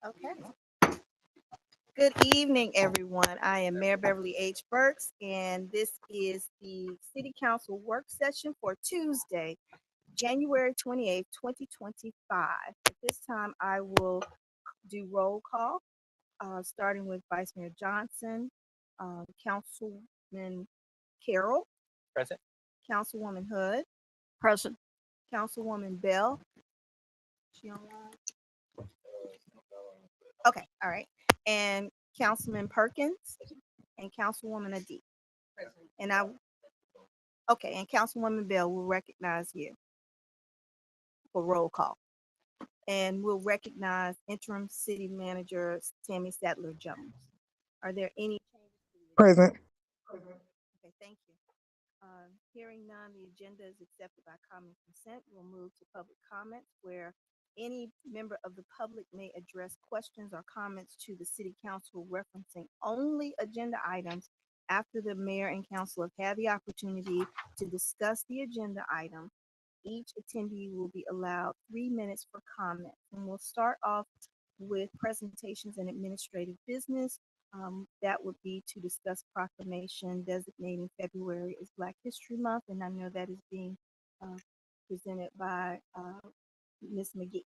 Okay. Good evening, everyone. I am Mayor Beverly H. Burks, and this is the City Council work session for Tuesday, January 28th, 2025. At this time, I will do roll call, starting with Vice Mayor Johnson, Councilman Carroll, Present. Councilwoman Hood, Present. Councilwoman Bell. She online? Okay, all right. And Councilman Perkins and Councilwoman Adi. And okay, and Councilwoman Bell will recognize you for roll call. And we'll recognize interim city manager Tammy Sadler Jones. Are there any changes to the Present. Okay, thank you. Hearing none, the agenda is accepted by common consent. We'll move to public comments where any member of the public may address questions or comments to the city council referencing only agenda items after the mayor and council have had the opportunity to discuss the agenda item. Each attendee will be allowed 3 minutes for comments, and we'll start off with presentations and administrative business. That would be to discuss proclamation designating February as Black History Month, and I know that is being presented by Ms. McGee.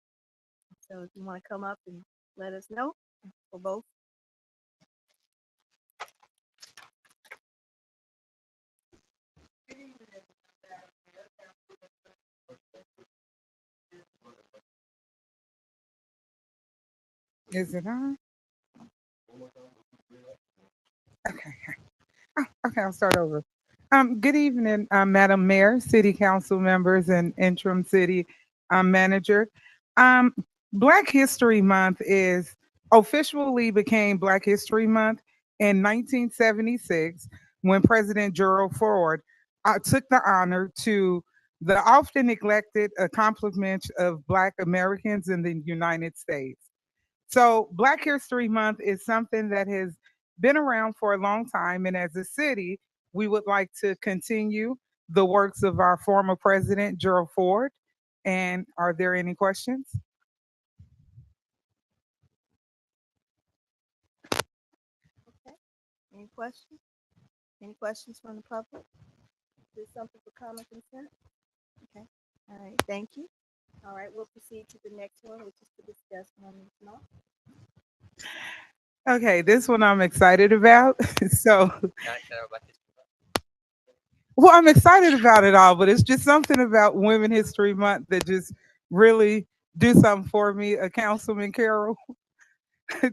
So if you want to come up and let us know for both. Is it on? Okay. Okay, I'll start over. Good evening, Madam Mayor, City Council members, and interim city manager. Um, Black History Month is officially became Black History Month in 1976 when President Gerald Ford took the honor to the often neglected accomplishments of Black Americans in the United States. So, Black History Month is something that has been around for a long time. And as a city, we would like to continue the works of our former president, Gerald Ford. And are there any questions? Okay. Any questions? Any questions from the public? Is this something for common consent? Okay. All right. Thank you. All right. We'll proceed to the next one, which is to discuss Women's Month. Okay, this one I'm excited about. So, Not excited about this. well, I'm excited about it all, but it's just something about Women History Month that just really do something for me, a Councilman Carol.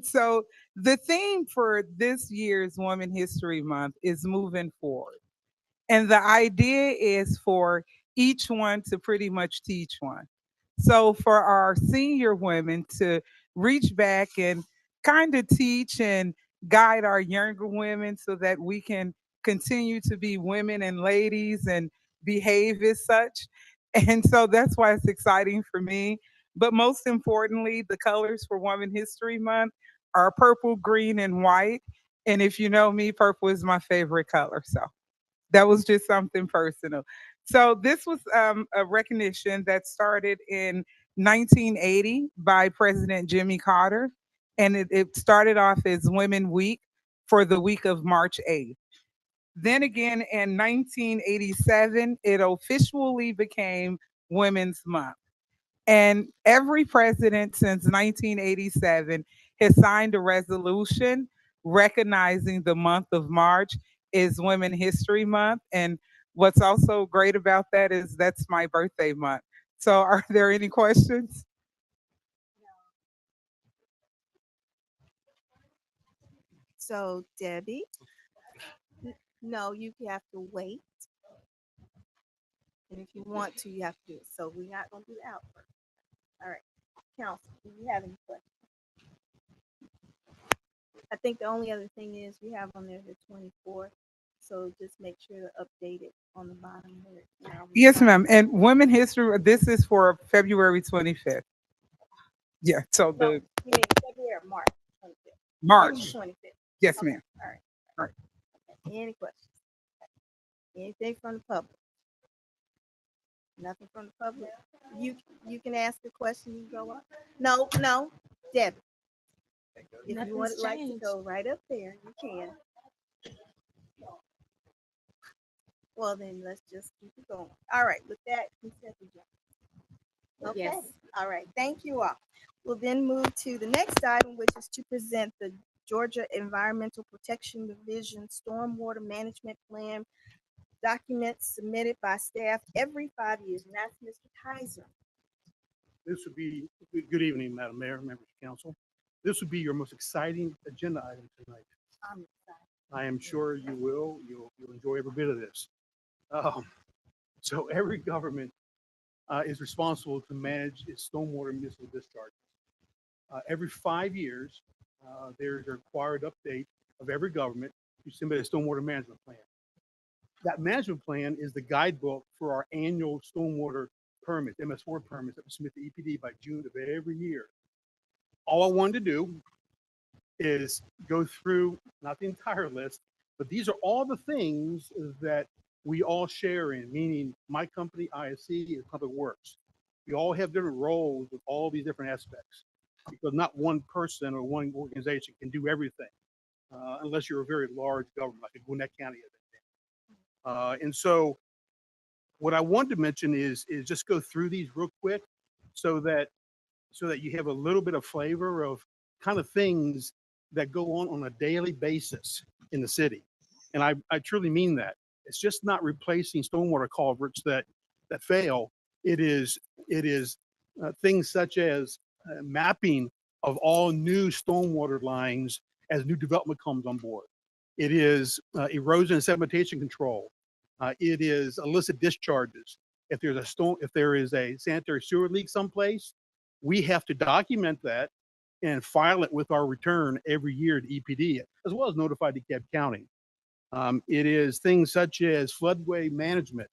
So, the theme for this year's Women History Month is moving forward. And the idea is for each one to pretty much teach one. So for our senior women to reach back and kind of teach and guide our younger women so that we can continue to be women and ladies and behave as such. And so that's why it's exciting for me. But most importantly, the colors for Women History Month are purple, green, and white. And if you know me, purple is my favorite color. So that was just something personal. So this was a recognition that started in 1980 by President Jimmy Carter, and it started off as Women Week for the week of March 8th. Then again in 1987, it officially became Women's Month. And every president since 1987 has signed a resolution recognizing the month of March is Women History Month. And what's also great about that is that's my birthday month. So, are there any questions? So Debbie, no, you have to wait. And if you want to, you have to do it. So we're not going to do the outburst. All right. Council, do you have any questions? I think the only other thing is we have on there the 24th. So just make sure to update it on the bottom where Yes, ma'am. And Women History, this is for February 25th. Yeah, so No, the you mean February or March 25th? March. 25th. Yes, Okay. ma'am. All right. All right. Okay. Any questions? Anything from the public? Nothing from the public? You can ask a question, you go up. No, Debbie. If you would Nothing's like to changed. go right up there, you can. Well, then let's just keep it going. All right, with that consent agenda. Okay. Yes. All right. Thank you all. We'll then move to the next item, which is to present the Georgia Environmental Protection Division Stormwater Management Plan documents submitted by staff every 5 years. And that's Mr. Kaiser. This would be, good evening, Madam Mayor, members of council. This would be your most exciting agenda item tonight. I'm excited. I am sure you will. You'll enjoy every bit of this. So every government is responsible to manage its stormwater municipal discharge. Every 5 years, there's a required update of every government to submit a stormwater management plan. That management plan is the guidebook for our annual stormwater permits, MS4 permits that we submit to EPD by June of every year. All I wanted to do is go through, not the entire list, but these are all the things that we all share in, meaning my company, ISC, and Public Works. We all have different roles with all these different aspects because not one person or one organization can do everything unless you're a very large government, like Gwinnett County. And so what I wanted to mention is just go through these real quick so that you have a little bit of flavor of kind of things that go on a daily basis in the city. And I truly mean that. It's just not replacing stormwater culverts that fail. It is things such as mapping of all new stormwater lines as new development comes on board. It is erosion and sedimentation control. It is illicit discharges. If there is a sanitary sewer leak someplace, we have to document that and file it with our return every year to EPD, as well as notify DeKalb County. It is things such as floodway management.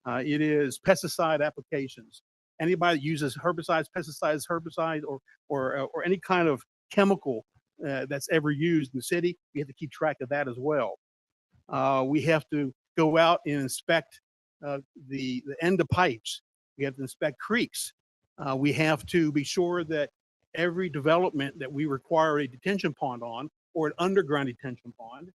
It is pesticide applications. Anybody that uses herbicides, pesticides, herbicides, or any kind of chemical that's ever used in the city, we have to keep track of that as well. We have to go out and inspect the end of pipes. We have to inspect creeks. We have to be sure that every development that we require a detention pond on or an underground detention pond,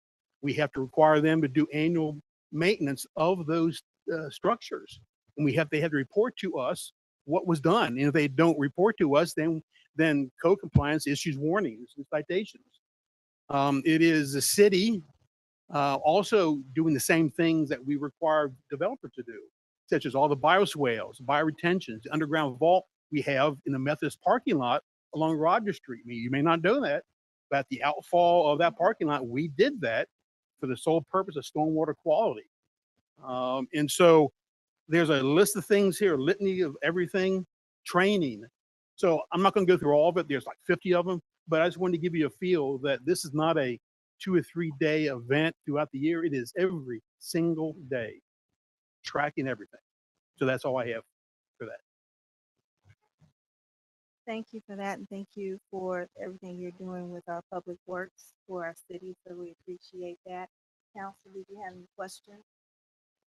we have to require them to do annual maintenance of those structures. And they have to report to us what was done. And if they don't report to us, then code compliance issues warnings and citations. It is the city also doing the same things that we require developers to do, such as all the bioswales, bioretentions, the underground vault we have in the Methodist parking lot along Rogers Street. You may not know that, but at the outfall of that parking lot, we did that for the sole purpose of stormwater quality. And so there's a list of things here, a litany of everything, training. So I'm not going to go through all of it. There's like 50 of them, but I just wanted to give you a feel that this is not a 2 or 3 day event throughout the year. It is every single day, tracking everything. So that's all I have for that. Thank you for that, and thank you for everything you're doing with our public works for our city. So we appreciate that. Council, did you have any questions?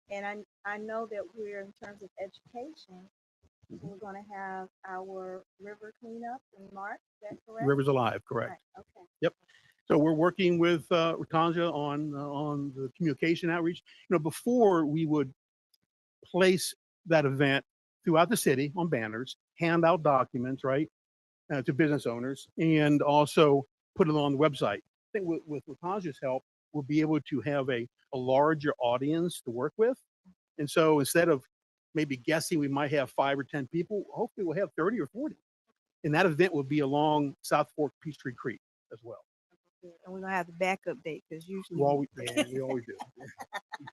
And I know that we're, in terms of education, we're going to have our river cleanup in March. Is that correct? Rivers Alive, correct. Right, okay. Yep. So we're working with Ratanja on the communication outreach. Before we would place that event throughout the city on banners, hand out documents, right, to business owners, and also put it on the website. I think with Ratanja's help, we'll be able to have a larger audience to work with. And so instead of maybe guessing we might have 5 or 10 people, hopefully we'll have 30 or 40. And that event will be along South Fork Peachtree Creek as well. And we're going to have the backup date because usually. We always do.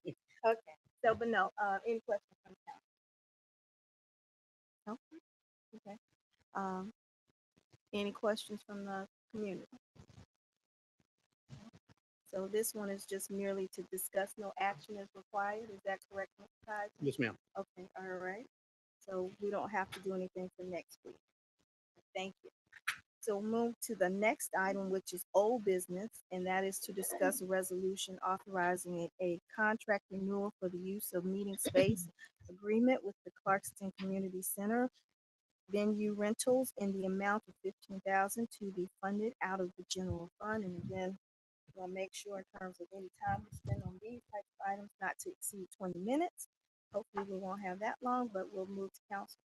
Okay. So, but no, any questions from the council? No? Okay. Any questions from the community? So this one is just merely to discuss, no action is required. Is that correct, Mr. Kaiser? Yes, ma'am. Okay, all right. So we don't have to do anything for next week. Thank you. So we'll move to the next item, which is old business, and that is to discuss a resolution authorizing a contract renewal for the use of meeting space agreement with the Clarkston Community Center venue rentals in the amount of $15,000 to be funded out of the general fund. And again, we'll make sure in terms of any time we spend on these types of items, not to exceed 20 minutes. Hopefully we won't have that long, but we'll move to council,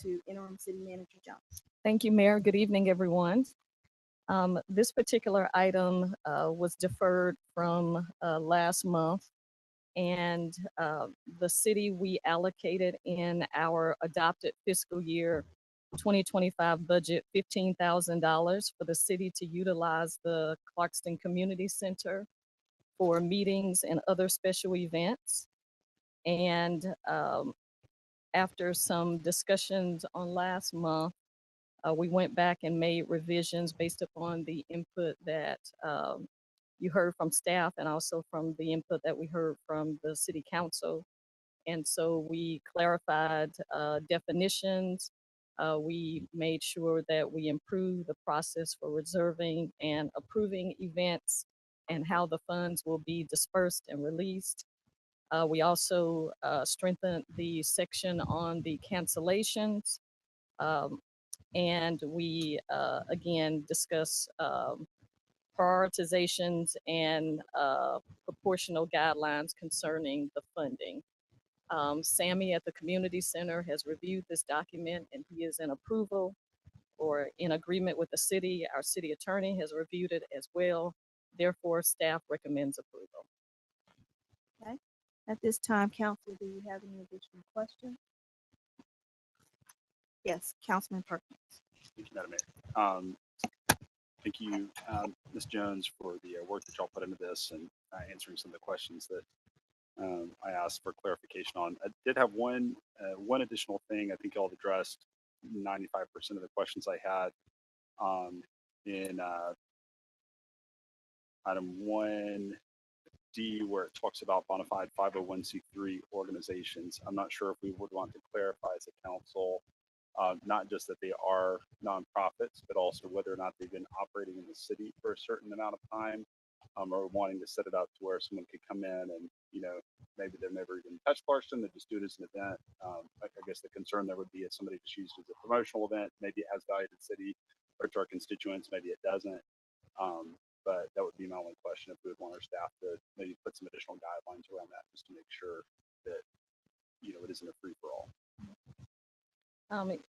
to interim city manager Jones. Thank you, Mayor. Good evening, everyone. This particular item was deferred from last month, and the city, we allocated in our adopted fiscal year 2025 budget $15,000 for the city to utilize the Clarkston Community Center for meetings and other special events. And after some discussions on last month, we went back and made revisions based upon the input that you heard from staff and also from the input that we heard from the city council. And so we clarified definitions. We made sure that we improved the process for reserving and approving events and how the funds will be dispersed and released. We also strengthened the section on the cancellations. And we, again, discuss prioritizations and proportional guidelines concerning the funding. Sammy at the Community Center has reviewed this document and he is in approval or in agreement with the city. Our city attorney has reviewed it as well. Therefore, staff recommends approval. Okay. At this time, council, do you have any additional questions? Yes, Councilman Perkins. Thank you, Madam Mayor. Thank you, Ms. Jones, for the work that y'all put into this and answering some of the questions that I asked for clarification on. I did have one additional thing. I think y'all addressed 95% of the questions I had in item 1D, where it talks about bona fide 501c3 organizations. I'm not sure if we would want to clarify as a council, not just that they are nonprofits, but also whether or not they've been operating in the city for a certain amount of time, or wanting to set it up to where someone could come in and, you know, maybe they've never even touched Clarkston, they just do it as an event. I guess the concern there would be if somebody just used it as a promotional event, maybe it has value to the city or to our constituents, maybe it doesn't. But that would be my only question, if we would want our staff to maybe put some additional guidelines around that, just to make sure that, you know, it isn't a free for all.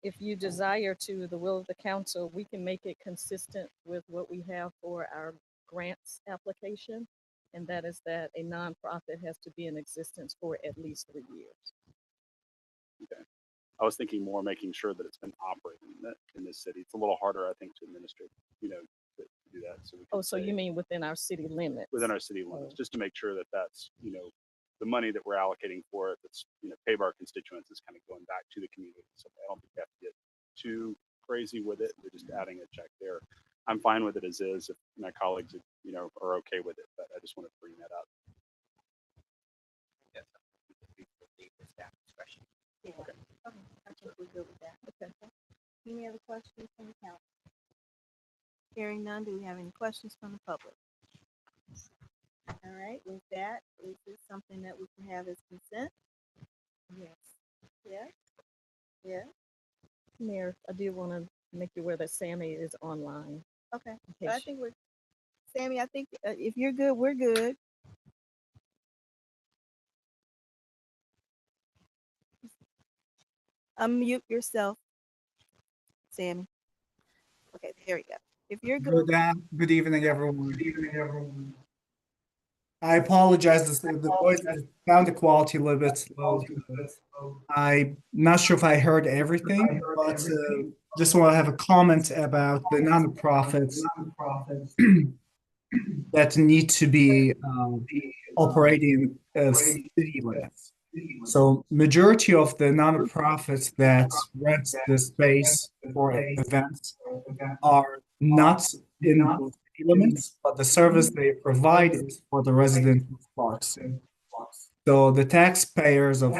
If you desire to, the will of the council, we can make it consistent with what we have for our grants application. And that is that a nonprofit has to be in existence for at least 3 years. Okay. I was thinking more making sure that it's been operating in this city. It's a little harder, I think, to administrate, you know, to do that. So we can Oh, so you mean within our city limits? within our city limits, just to make sure that that's, you know, the money that we're allocating for it, that's, you know, paid by our constituents, is kind of going back to the community. So I don't think we have to get too crazy with it. We're just adding a check there. I'm fine with it as is if my colleagues, you know, are okay with it, but I just wanted to bring that up. Yeah. Okay. I think we're good with that. Okay. Any other questions from the council? Hearing none, do we have any questions from the public? All right, with that, is this something that we can have as consent? Yes. Yes? Yeah? Mayor, I do want to make you aware that Sammy is online. Okay. in So I case think we're, Sammy, I think if you're good, we're good. Unmute yourself, Sammy. Okay, there you go. If you're good, Good evening, everyone. I apologize, the voice, I found the quality a little bit low. I'm not sure if I heard everything, but just want to have a comment about the nonprofits that need to be operating as city limits. So majority of the nonprofits that rent the space for events are not in the city limits, but the service they provide is for the residents of Clarkston. So the taxpayers of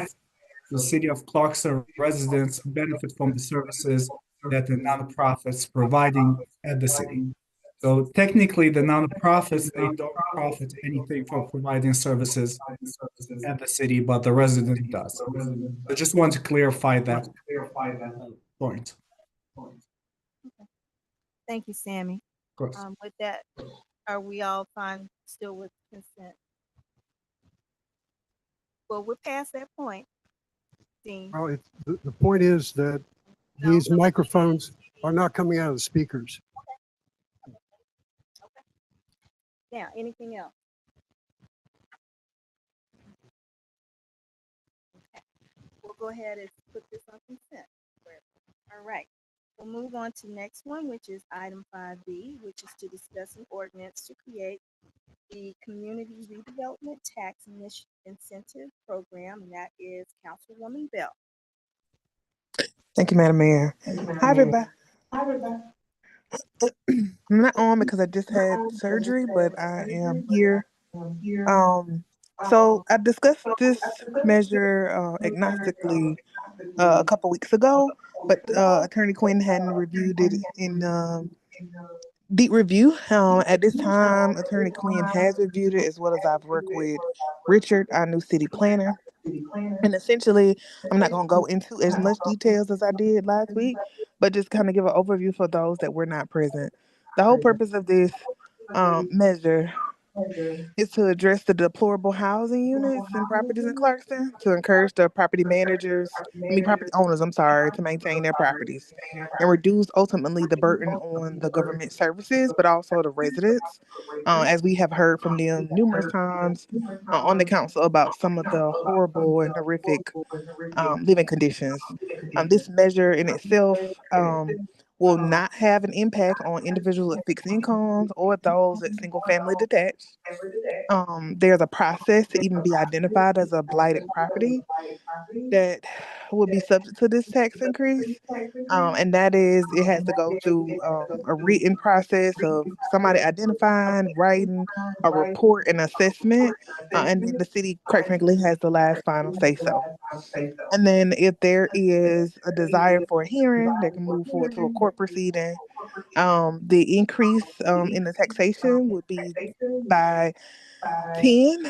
the city of Clarkston residents benefit from the services that the nonprofits providing at the city. So technically, the nonprofits, they don't profit anything from providing services at the city, but the resident does. I just want to clarify that point. Thank you, Sammy. Of course. With that, are we all fine still with consent? Well, we're past that point, Dean. Well, the point is that No, these no. microphones are not coming out of the speakers. Now, anything else? Okay. We'll go ahead and put this on consent. All right. We'll move on to next one, which is item 5B, which is to discuss an ordinance to create the Community Redevelopment Tax Incentive Program, and that is Councilwoman Bell. Thank you, Madam Mayor. Hi, everybody. I'm not on because I just had surgery, but I am here. So I discussed this measure agnostically a couple weeks ago, but Attorney Quinn hadn't reviewed it in deep review. At this time, Attorney Quinn has reviewed it as well as I've worked with Richard, our new city planner. And essentially, I'm not going to go into as much details as I did last week, but just kind of give an overview for those that were not present. The whole purpose of this measure is to address the deplorable housing units and properties in Clarkston, to encourage the property property owners, to maintain their properties and reduce ultimately the burden on the government services, but also the residents, as we have heard from them numerous times on the council about some of the horrible and horrific living conditions. This measure in itself will not have an impact on individuals with fixed incomes or those at single family detached. There's a process to even be identified as a blighted property that would be subject to this tax increase. And that is, it has to go through a written process of somebody identifying, writing a report and assessment, and then the city, quite frankly, has the last final say so. And then if there is a desire for a hearing, they can move forward to a court proceeding. The increase in the taxation would be by 10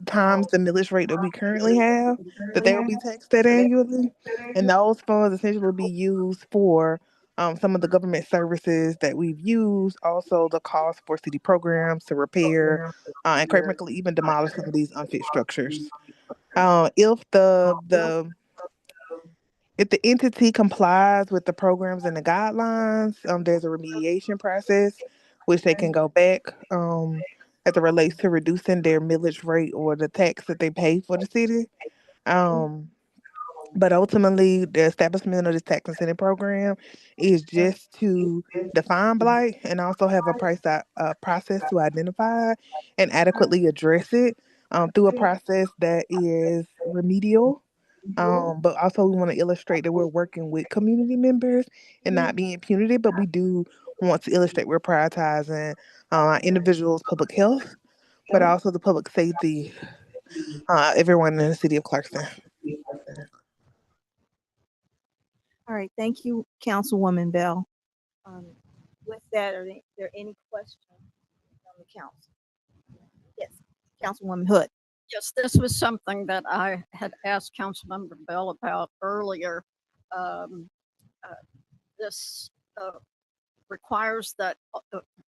times the millage rate that we currently have, that they will be taxed at annually. And those funds essentially will be used for some of the government services that we've used, also the cost for city programs to repair and quite frankly even demolish some of these unfit structures. If the entity complies with the programs and the guidelines, there's a remediation process which they can go back as it relates to reducing their millage rate or the tax that they pay for the city. But ultimately, the establishment of this tax incentive program is just to define blight and also have a process to identify and adequately address it through a process that is remedial. But also we want to illustrate that we're working with community members and not being punitive, but we do want to illustrate we're prioritizing individuals' public health, but also the public safety, everyone in the city of Clarkston. All right. Thank you, Councilwoman Bell. With that, are there any questions from the council? Yes, Councilwoman Hood. Yes, this was something that I had asked Councilmember Bell about earlier. This requires that,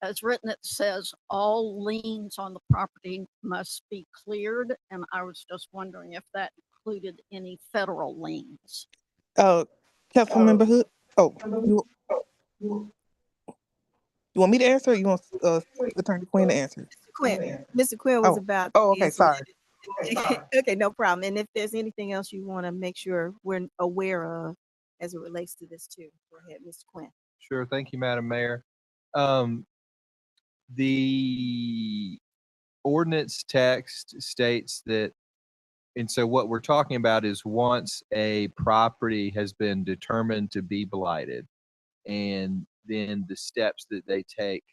as written, it says all liens on the property must be cleared. And I was just wondering if that included any federal liens. Councilmember Hood. You want me to answer, or you want Attorney Quinn to answer? Mr. Quinn was about to okay, answer sorry. Okay, no problem. And if there's anything else you want to make sure we're aware of as it relates to this too, go ahead, Mr. Quinn. Sure. Thank you, Madam Mayor. The ordinance text states that, and so what we're talking about is once a property has been determined to be blighted, and then the steps that they take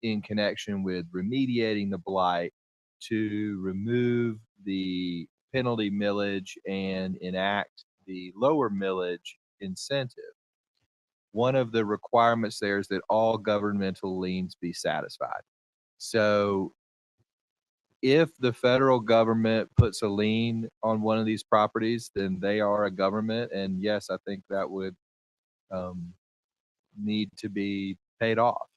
in connection with remediating the blight to remove the penalty millage and enact the lower millage incentive. One of the requirements there is that all governmental liens be satisfied. So if the federal government puts a lien on one of these properties, then they are a government. And yes, I think that would need to be paid off.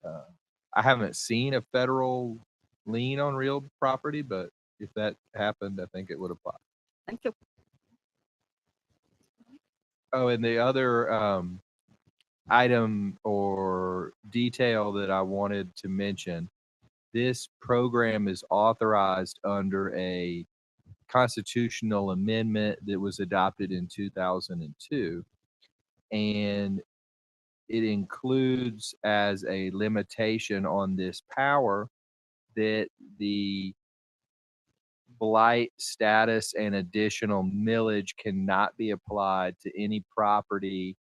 I haven't seen a federal lien on real property, but if that happened, I think it would apply. Thank you. Oh, and the other item or detail that I wanted to mention, this program is authorized under a constitutional amendment that was adopted in 2002. And it includes as a limitation on this power that the blight status and additional millage cannot be applied to any property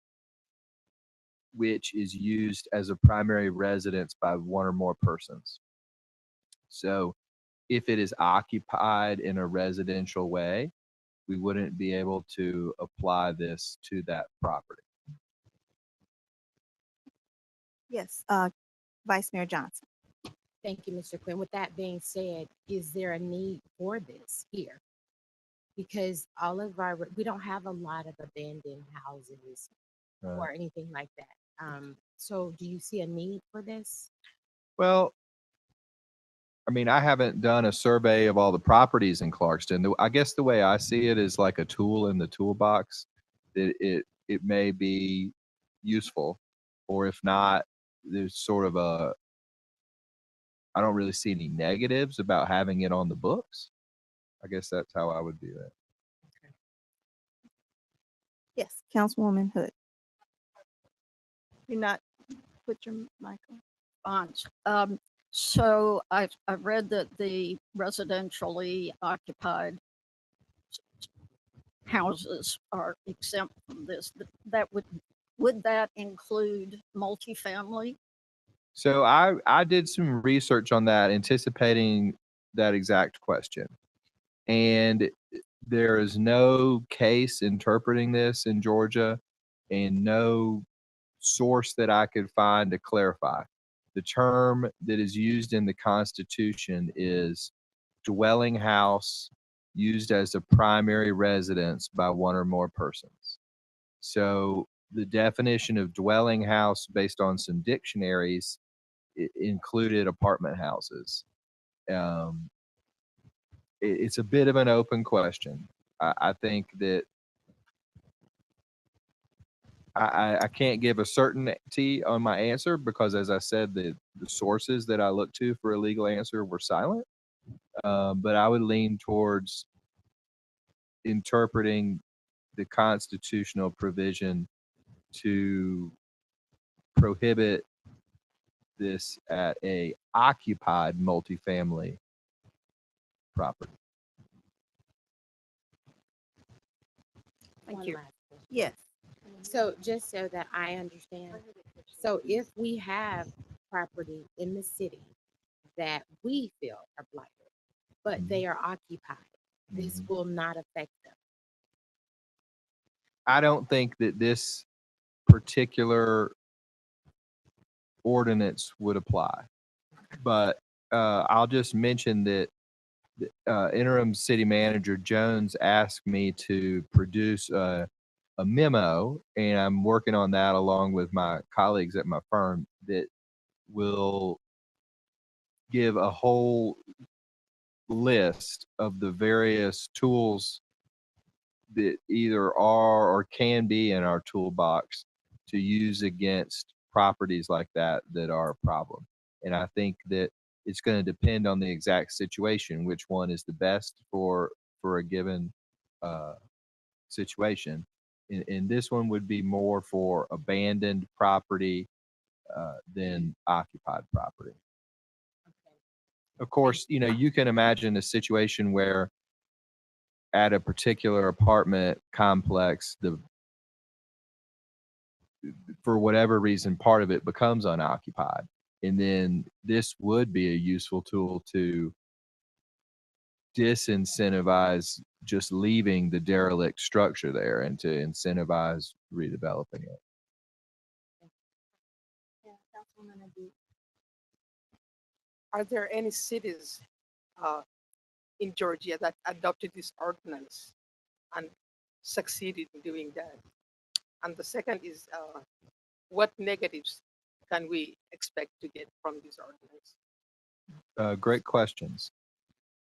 which is used as a primary residence by one or more persons. So if it is occupied in a residential way, we wouldn't be able to apply this to that property. Yes, Vice Mayor Johnson. Thank you, Mr. Quinn. With that being said, is there a need for this here? Because we don't have a lot of abandoned houses or anything like that. So do you see a need for this? Well, I mean, I haven't done a survey of all the properties in Clarkston. I guess the way I see it is like a tool in the toolbox that it may be useful, or if not, there's sort of I don't really see any negatives about having it on the books. I guess that's how I would view it. Yes, Councilwoman Hood. You're not, put your mic on. Bonds. So I've read that the residentially occupied houses are exempt from this. That would that include multifamily? So I did some research on that, anticipating that exact question. And there is no case interpreting this in Georgia and no source that I could find to clarify. The term that is used in the Constitution is dwelling house used as a primary residence by one or more persons. So the definition of dwelling house based on some dictionaries included apartment houses. It's a bit of an open question. I think that I can't give a certainty on my answer because, as I said, the sources that I looked to for a legal answer were silent. But I would lean towards interpreting the constitutional provision to prohibit this at a occupied multifamily property. Thank One you. last question. Yes. So just so that I understand, so if we have property in the city that we feel are blighted, but they are occupied, this will not affect them. I don't think that this particular ordinance would apply, but I'll just mention that interim city manager Jones asked me to produce a memo, and I'm working on that along with my colleagues at my firm that will give a whole list of the various tools that either are or can be in our toolbox to use against properties like that are a problem. And I think that it's going to depend on the exact situation, which one is the best for a given situation. And this one would be more for abandoned property than occupied property. Of course, you can imagine a situation where at a particular apartment complex, for whatever reason, part of it becomes unoccupied. And then this would be a useful tool to disincentivize just leaving the derelict structure there and to incentivize redeveloping it. Yeah, Councilwoman Adu. Are there any cities in Georgia that adopted this ordinance and succeeded in doing that? And the second is, what negatives can we expect to get from this ordinance? Great questions.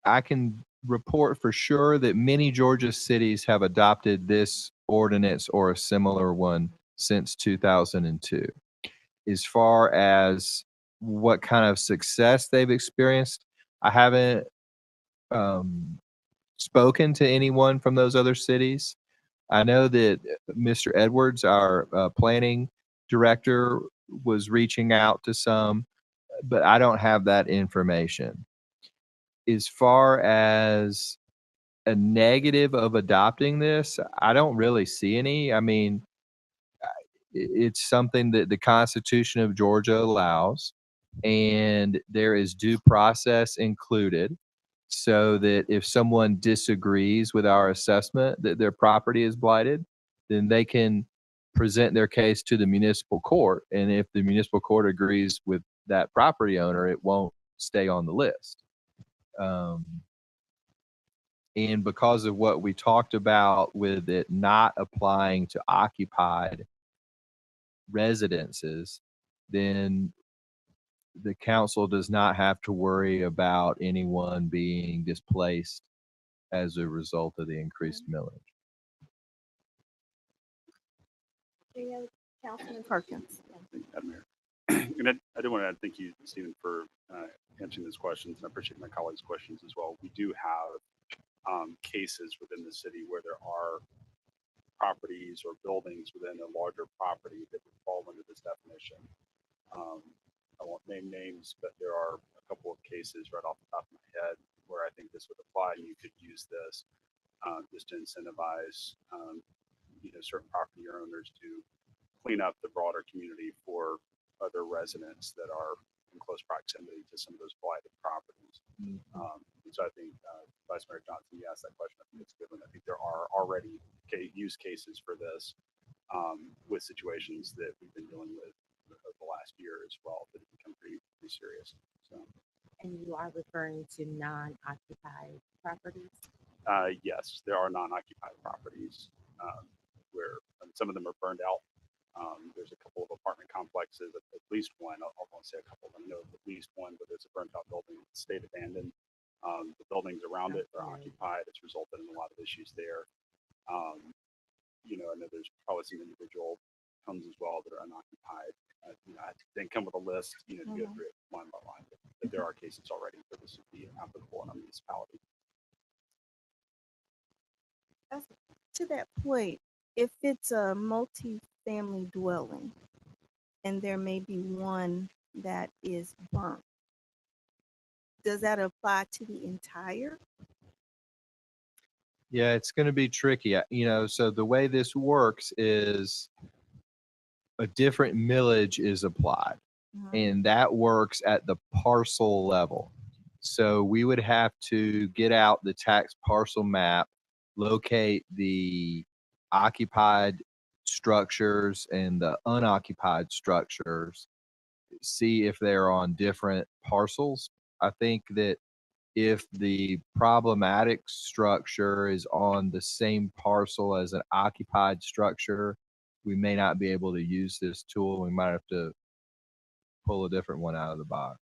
I can report for sure that many Georgia cities have adopted this ordinance or a similar one since 2002. As far as what kind of success they've experienced, I haven't spoken to anyone from those other cities. I know that Mr. Edwards, our planning director, was reaching out to some, but I don't have that information. As far as a negative of adopting this, I don't really see any. I mean, it's something that the Constitution of Georgia allows, and there is due process included, so that if someone disagrees with our assessment that their property is blighted, then they can present their case to the municipal court. And if the municipal court agrees with that property owner, it won't stay on the list. And because of what we talked about with it not applying to occupied residences, then the council does not have to worry about anyone being displaced as a result of the increased millage. Any other, Councilman Perkins? Thank you, Madam Mayor. And I do want to thank you, Stephen, for answering those questions. And I appreciate my colleagues' questions as well. We do have cases within the city where there are properties or buildings within a larger property that would fall under this definition. I won't name names, but there are a couple of cases right off the top of my head where I think this would apply. You could use this just to incentivize, certain property owners to clean up the broader community for other residents that are in close proximity to some of those blighted properties. And so I think Vice Mayor Johnson, you asked that question. I think it's a good one. I think there are already use cases for this with situations that we've been dealing with over the last year as well that have become pretty serious. So, And you are referring to non-occupied properties? yes, there are non-occupied properties where some of them are burned out. There's a couple of apartment complexes, at least one. I won't say a couple of them. I know at least one, but there's a burnt out building that's stayed abandoned. The buildings around it are occupied. It's resulted in a lot of issues there. I know there's probably some individual homes as well that are unoccupied. I have to then come with a list, to go through it line by line. But there are cases already for this would be applicable in our municipality. To that point, if it's a multi-family dwelling and there may be one that is burnt, does that apply to the entire? Yeah, it's going to be tricky. So the way this works is a different millage is applied, and that works at the parcel level. So we would have to get out the tax parcel map, locate the occupied structures and the unoccupied structures, see if they're on different parcels. I think that if the problematic structure is on the same parcel as an occupied structure, we may not be able to use this tool. We might have to pull a different one out of the box.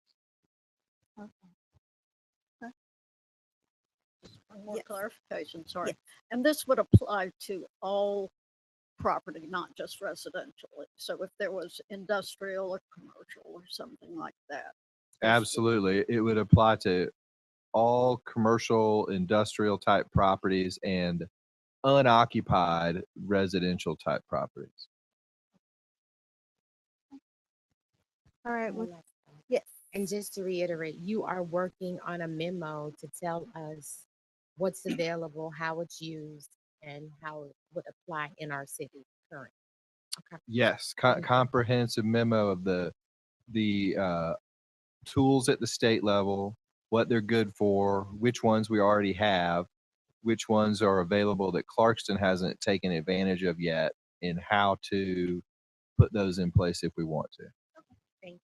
One more Yes. clarification, sorry. Yes. And this would apply to all property, not just residential. So if there was industrial or commercial or something like that. Absolutely. It would apply to all commercial, industrial type properties and unoccupied residential type properties. All right, One well, last one. yes. And just to reiterate, you are working on a memo to tell us what's available, how it's used, and how it would apply in our city currently. Okay. Yes, comprehensive memo of the tools at the state level, what they're good for, which ones we already have, which ones are available that Clarkston hasn't taken advantage of yet, and how to put those in place if we want to. Thank you.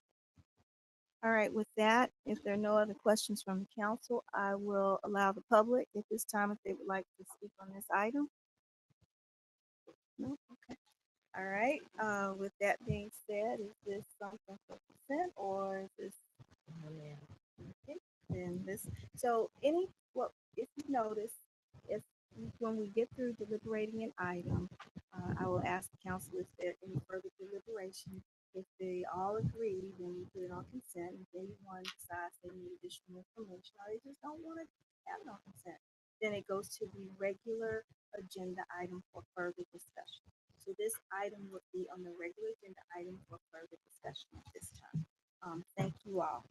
All right, with that, if there are no other questions from the council, I will allow the public at this time if they would like to speak on this item. No, okay. All right, with that being said, is this something for consent or is this? Okay, then this, so well, if you notice, if, when we get through deliberating an item, I will ask the council if there any further deliberation. If they all agree, then we put it on consent. If anyone decides they need additional information or they just don't want to have it on consent, then it goes to the regular agenda item for further discussion. So this item would be on the regular agenda item for further discussion at this time. Thank you all.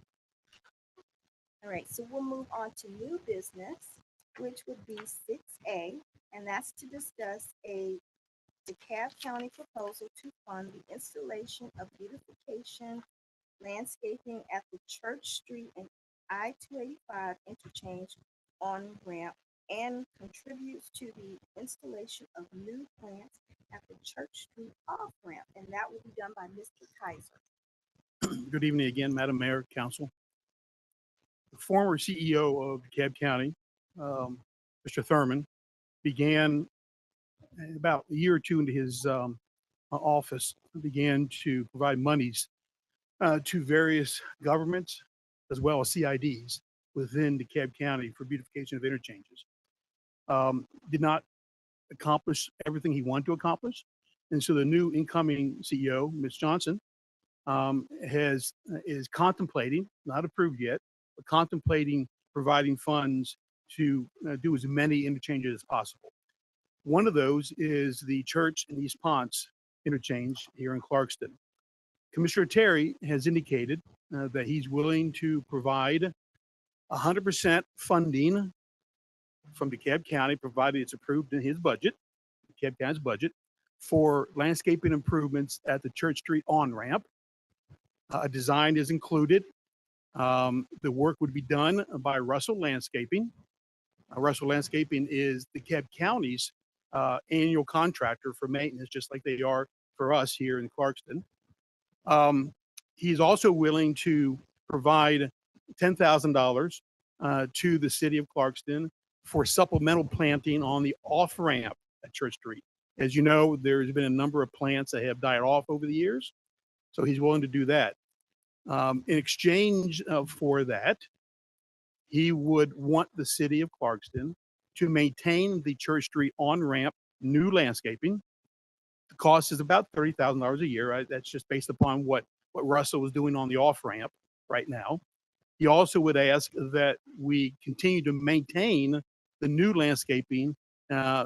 All right, so we'll move on to new business, which would be 6A, and that's to discuss a DeKalb County proposal to fund the installation of beautification landscaping at the Church Street and I-285 interchange on ramp and contributes to the installation of new plants at the Church Street off ramp, and that will be done by Mr. Kaiser. Good evening again, Madam Mayor, Council. The former CEO of DeKalb County, Mr. Thurman, began about a year or two into his office, began to provide monies to various governments as well as CIDs within DeKalb County for beautification of interchanges. Did not accomplish everything he wanted to accomplish. And so the new incoming CEO, Ms. Johnson, is contemplating, not approved yet, but contemplating providing funds to do as many interchanges as possible. One of those is the Church and East Ponce interchange here in Clarkston. Commissioner Terry has indicated that he's willing to provide 100% funding from DeKalb County, provided it's approved in his budget, DeKalb County's budget, for landscaping improvements at the Church Street on-ramp. A design is included. The work would be done by Russell Landscaping. Russell Landscaping is DeKalb County's annual contractor for maintenance, just like they are for us here in Clarkston. He's also willing to provide $10,000 to the city of Clarkston for supplemental planting on the off-ramp at Church Street. As you know, there's been a number of plants that have died off over the years, so he's willing to do that. In exchange for that, he would want the city of Clarkston to maintain the Church Street on-ramp new landscaping. The cost is about $30,000 a year. Right? That's just based upon what Russell was doing on the off-ramp right now. He also would ask that we continue to maintain the new landscaping I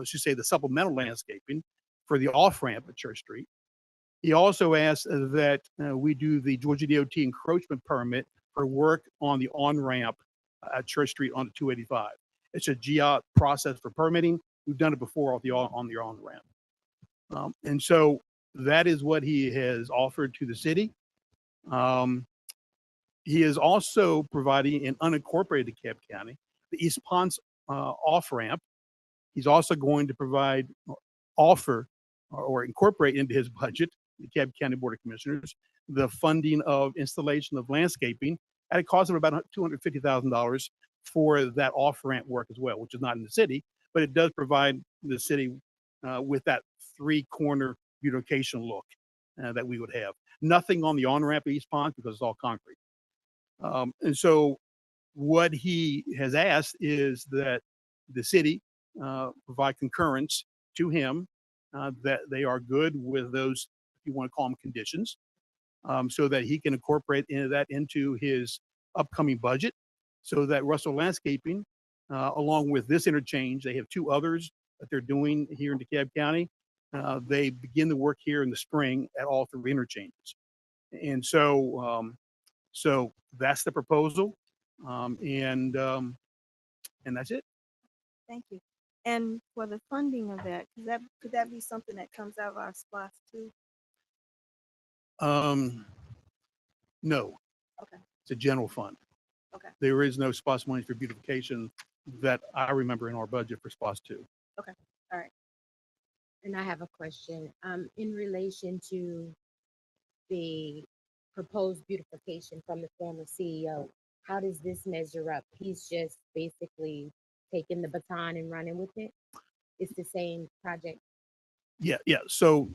should say the supplemental landscaping for the off-ramp at Church Street. He also asked that we do the Georgia DOT encroachment permit for work on the on-ramp at Church Street on the 285. It's a GIA process for permitting. We've done it before on the on-ramp. And so that is what he has offered to the city. He is also providing an unincorporated DeKalb County, the East Ponce off-ramp. He's also going to provide, offer, or incorporate into his budget, the DeKalb County Board of Commissioners, the funding of installation of landscaping at a cost of about $250,000 for that off-ramp work as well, which is not in the city, but it does provide the city with that three-corner beautification look that we would have. Nothing on the on-ramp at East Ponce because it's all concrete. And so what he has asked is that the city provide concurrence to him that they are good with those, if you want to call them conditions, so that he can incorporate that into his upcoming budget, so that Russell Landscaping, along with this interchange, they have two others that they're doing here in DeKalb County. They begin the work here in the spring at all three interchanges. And so, so that's the proposal. And that's it. Thank you. And for the funding of that, could that be something that comes out of our SPOS too? No. Okay. It's a general fund. Okay. There is no SPOS money for beautification that I remember in our budget for SPOS 2. Okay. All right. And I have a question, in relation to the proposed beautification from the former CEO. How does this measure up? He's just basically taking the baton and running with it. It's the same project. Yeah. So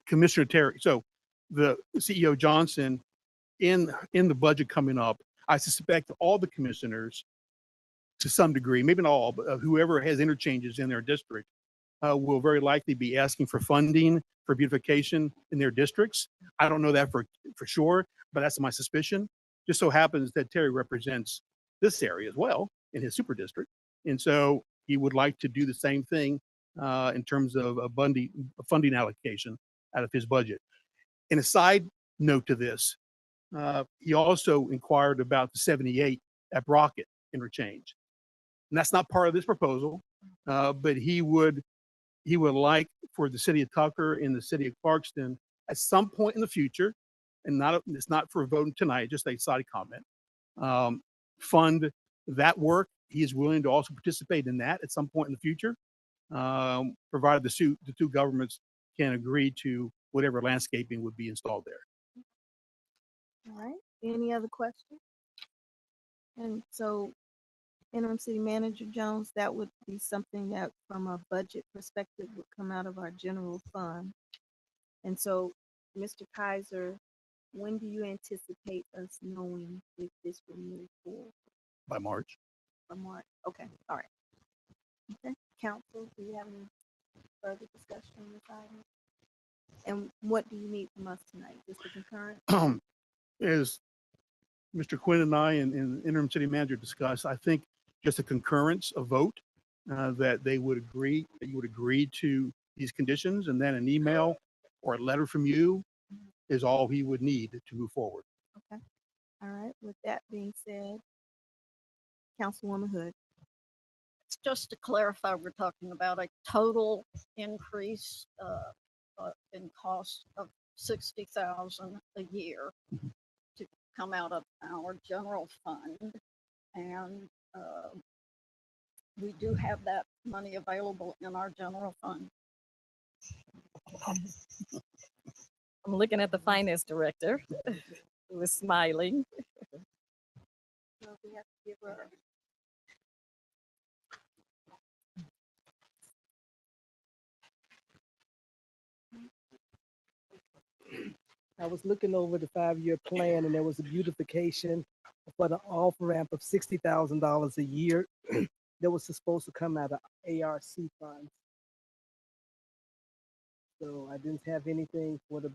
Commissioner Terry, so the CEO Johnson, in the budget coming up, I suspect all the commissioners, to some degree, maybe not all, but whoever has interchanges in their district, will very likely be asking for funding for beautification in their districts. I don't know that for sure, but that's my suspicion. Just so happens that Terry represents this area as well in his super district. And so he would like to do the same thing in terms of a funding allocation out of his budget. And a side note to this, he also inquired about the 78 at Brockett interchange. And that's not part of this proposal, but he would like for the city of Tucker and the city of Clarkston at some point in the future, and it's not for voting tonight, just a side comment, fund that work. He is willing to also participate in that at some point in the future, provided the two governments can agree to whatever landscaping would be installed there. All right, any other questions? And so Interim City Manager Jones, that would be something that from a budget perspective would come out of our general fund. And so, Mr. Kaiser, when do you anticipate us knowing if this will move forward? By March. By March, okay, all right. Okay, council, do you have any further discussion on this item? And what do you need from us tonight? Just a concurrence? As Mr. Quinn and I and Interim City Manager discussed, I think just a concurrence, a vote, that you would agree to these conditions, and then an email or a letter from you is all he would need to move forward. Okay, all right, with that being said, Councilwoman Hood. Just to clarify, we're talking about a total increase in cost of 60,000 a year to come out of our general fund, and we do have that money available in our general fund. I'm looking at the finance director who is smiling. So we have to give her. I was looking over the 5-year plan, and there was a beautification for the off ramp of $60,000 a year that was supposed to come out of ARC funds. So I didn't have anything for the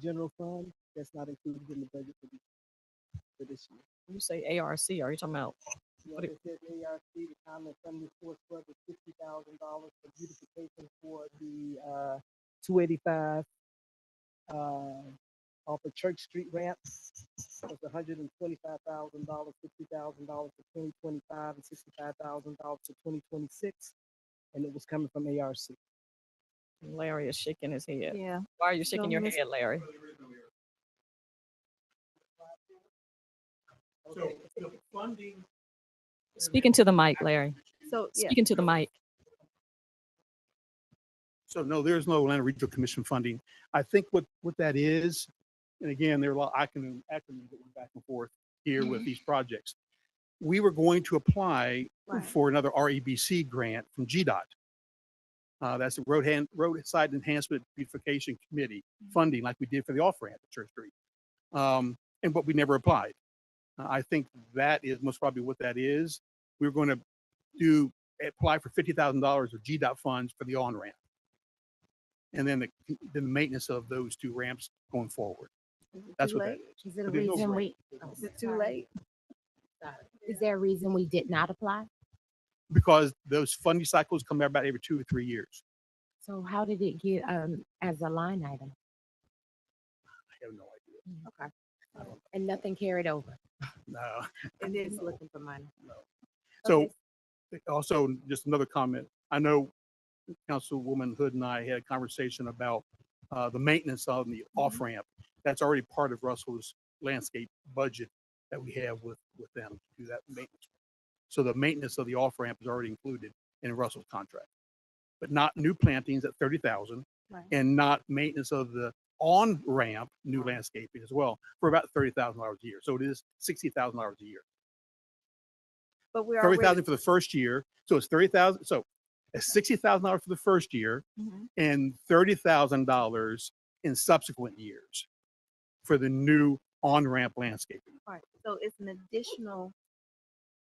general fund. That's not included in the budget for this year. When you say ARC, are you talking about? What it says ARC, the common funding source was $60,000 for beautification for the 285 off of Church Street ramp. It was $125,000, $50,000 for 2025, and $65,000 for 2026, and it was coming from ARC. Larry is shaking his head. Yeah. Why are you shaking So your Miss- head, Larry? So the funding. Speaking to the mic, Larry. So, yeah. Speaking to the mic. So no, there's no Atlanta Regional Commission funding. I think what that is, and again, there are a lot acronyms that went back and forth here with these projects. We were going to apply Right. for another REBC grant from GDOT. That's the Roadside Enhancement Beautification Committee funding, like we did for the off-ramp at Church Street. But we never applied. I think that is most probably what that is. We're going to apply for $50,000 of GDOT funds for the on-ramp. And then the maintenance of those two ramps going forward. That's what that is. Is it a But there's no reason grant. Is it too late? Is there a reason we did not apply? Because those funding cycles come about every 2 or 3 years. So how did it get as a line item? I have no idea. Okay. And nothing carried over. No. And it's looking for money. So also just another comment. I know Councilwoman Hood and I had a conversation about the maintenance on the off-ramp. That's already part of Russell's landscape budget that we have with them to do that maintenance. So the maintenance of the off-ramp is already included in Russell's contract, but not new plantings at 30,000 Right. and not maintenance of the on-ramp new landscaping as well for about $30,000 a year. So it is $60,000 a year. But we're 30,000 already, for the first year. So it's 30,000. So at $60,000 for the first year Mhm. and $30,000 in subsequent years for the new on-ramp landscaping. Right, so it's an additional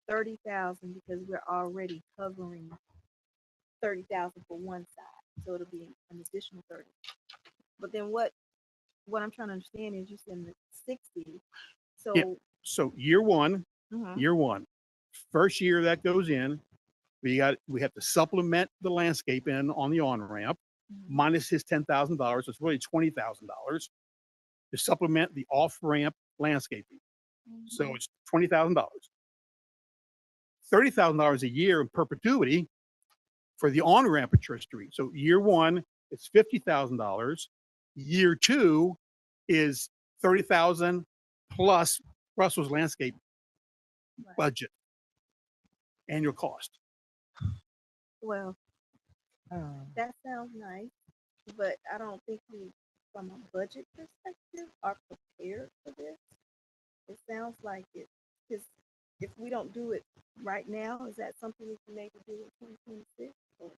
30,000 because we're already covering 30,000 for one side, so it'll be an additional 30. But then what I'm trying to understand is you said the 60, so. Yeah. So year one, Mhm. first year that goes in, we have to supplement the landscaping on the on-ramp minus his $10,000. So it's really $20,000 to supplement the off-ramp landscaping. So it's $20,000. $30,000 a year in perpetuity for the on-ramp at Church Street. So year one, it's $50,000. Year two is 30,000 plus Russell's landscape budget annual cost. Well, that sounds nice, but I don't think we, from a budget perspective, are prepared for this. It sounds like it, because if we don't do it right now, is that something we can maybe do in 2026? Or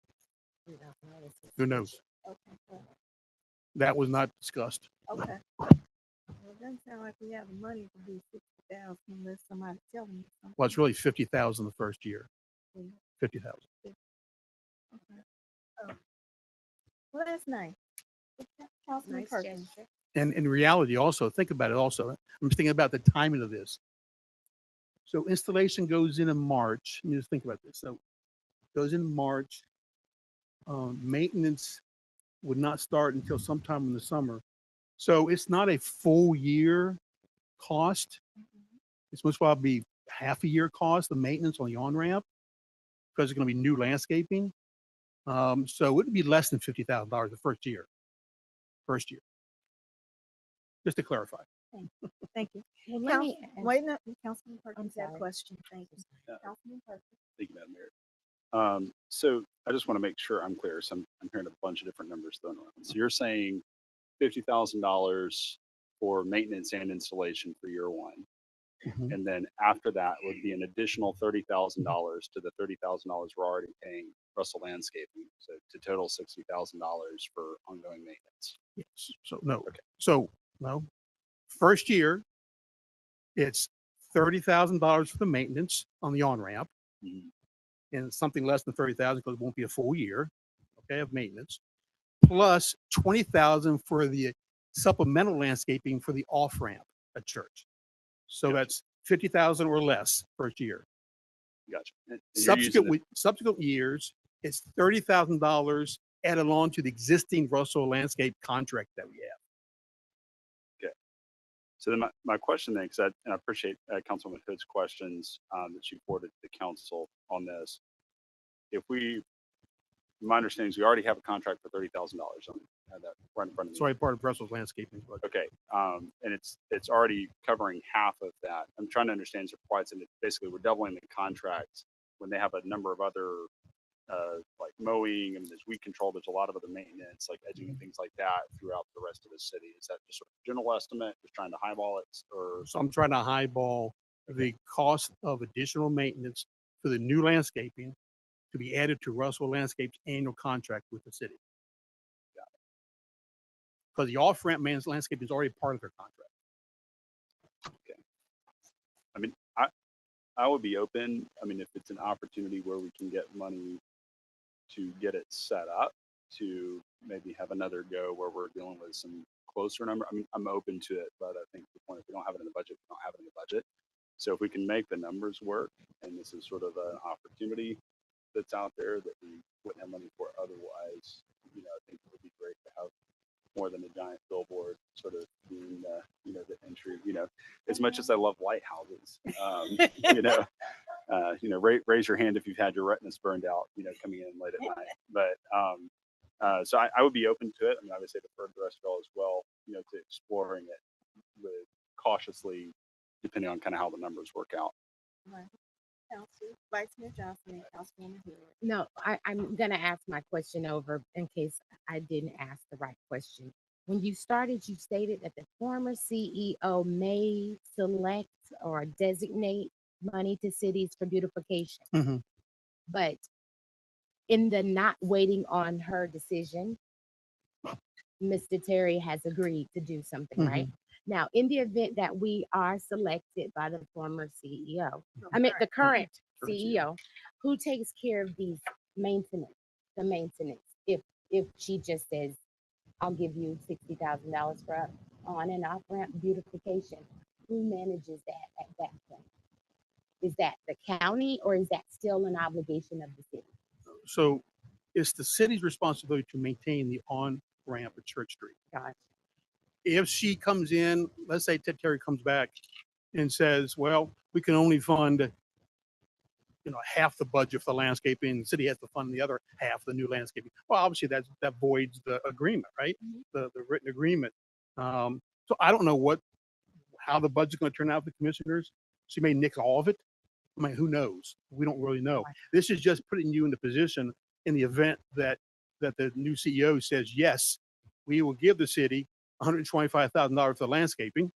we don't know. Who knows? Okay, well, That was not discussed. okay. Well, it doesn't sound like we have the money to do 60,000 unless somebody tell me something. Well, it's really 50,000 the first year. Yeah. 50,000. Okay. Oh. Well, that's nice. Councilman Nice Perkins. gesture. And in reality, also think about it. Also, I'm just thinking about the timing of this. So installation goes in March. Let me just think about this. So goes in March. Maintenance would not start until sometime in the summer. So it's not a full year cost. It's most probably half a year cost, the maintenance on the on-ramp, because it's going to be new landscaping. So it would be less than $50,000 the first year. First year. Just to clarify. Thank you. Well, let me ask- Wait a minute, Councilman Perkins had a sorry. question. Thank you. Yeah. Councilman Perkins. Thank you, Madam Mayor. So I just want to make sure I'm clear. So I'm hearing a bunch of different numbers thrown around. So you're saying $50,000 for maintenance and installation for year one. Mhm. And then after that would be an additional $30,000 to the $30,000 we're already paying Russell Landscaping. So to total $60,000 for ongoing maintenance. Yes. So no. Okay. So no. First year, it's $30,000 for the maintenance on the on-ramp. Mhm. And something less than 30,000 because it won't be a full year, okay, of maintenance. Plus 20,000 for the supplemental landscaping for the off-ramp at church. So that's 50,000 or less first year. Gotcha. And you're using Subsequent years, it's $30,000 added on to the existing Russell landscape contract that we have. So then my question then, because I appreciate Councilman Hood's questions that she forwarded to the council on this. If my understanding is we already have a contract for $30,000. I have that right in front of me. It's already part of Russell's landscaping budget. Okay, and it's already covering half of that. I'm trying to understand why it's in it. Basically, we're doubling the contract when they have a number of other like mowing and there's weed control. There's a lot of other maintenance, like edging and things like that throughout the rest of the city. Is that just sort of general estimate, just trying to highball it, or So I'm trying to highball the cost of additional maintenance for the new landscaping to be added to Russell Landscape's annual contract with the city. Because the off-ramp man's landscape is already part of their contract. I mean, I would be open. I mean, if it's an opportunity where we can get money to get it set up to maybe have another go where we're dealing with some closer number. I mean, I'm open to it, but I think the point, if we don't have it in the budget, we don't have it in the budget. So if we can make the numbers work, and this is sort of an opportunity that's out there that we wouldn't have money for otherwise, I think it would be great to have more than a giant billboard sort of being, the entry, as much as I love lighthouses, raise your hand if you've had your retinas burned out, coming in late at night. But so I would be open to it. I mean, I would say defer the rest of y'all as well, to exploring it with cautiously, depending on kind of how the numbers work out. Right. Council, Vice Mayor Johnson and Councilwoman Hood. No, I'm gonna ask my question over in case I didn't ask the right question. When you started, you stated that the former CEO may select or designate money to cities for beautification. Mhm. But in the not waiting on her decision, Mr. Terry has agreed to do something, right? Now, in the event that we are selected by the former CEO, I mean, the current CEO, who takes care of these maintenance, the maintenance? If she just says, I'll give you $60,000 for on and off ramp beautification, who manages that at that point? Is that the county or is that still an obligation of the city? So it's the city's responsibility to maintain the on-ramp at Church Street. Gotcha. If she comes in, let's say Ted Terry comes back and says, well, we can only fund, half the budget for the landscaping, the city has to fund the other half, the new landscaping. Well, obviously that voids the agreement, right? The written agreement. So I don't know how the budget's going to turn out for the commissioners. She may nix all of it. I mean, who knows? We don't really know. This is just putting you in the position in the event that the new CEO says, yes, we will give the city $125,000 for the landscaping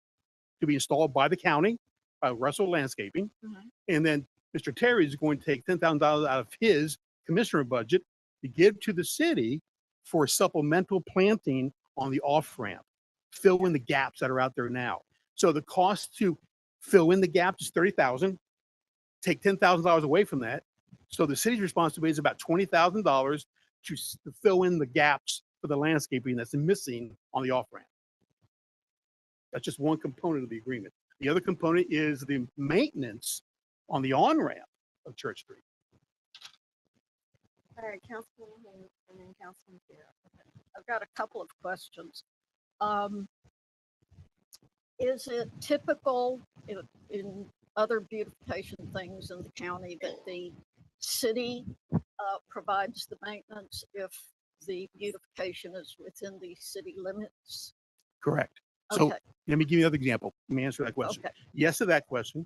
to be installed by the county, by Russell Landscaping. And then Mr. Terry is going to take $10,000 out of his commissioner budget to give to the city for supplemental planting on the off-ramp, fill in the gaps that are out there now. So the cost to fill in the gaps is $30,000, take $10,000 away from that. So the city's responsibility is about $20,000 to fill in the gaps for the landscaping that's missing on the off-ramp. That's just one component of the agreement. The other component is the maintenance on the on-ramp of Church Street. All right, Councilman Haynes and then Councilman Farrell. I've got a couple of questions. Is it typical in other beautification things in the county that the city provides the maintenance if the beautification is within the city limits? Correct. So Okay. let me give you another example. Let me answer that question. Okay. Yes to that question.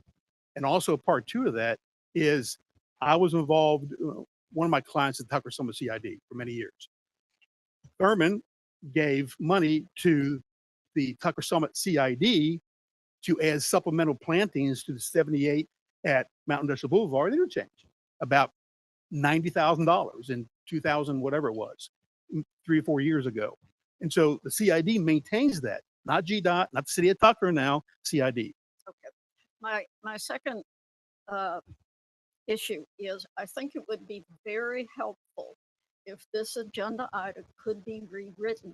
And also part two of that is I was involved, one of my clients at Tucker Summit CID for many years. Thurman gave money to the Tucker Summit CID to add supplemental plantings to the 78 at Mountain Industrial Boulevard interchange, about $90,000 in 2000, whatever it was, 3 or 4 years ago. And so the CID maintains that, not GDOT, not the city of Tucker now, CID. Okay. My second issue is I think it would be very helpful if this agenda item could be rewritten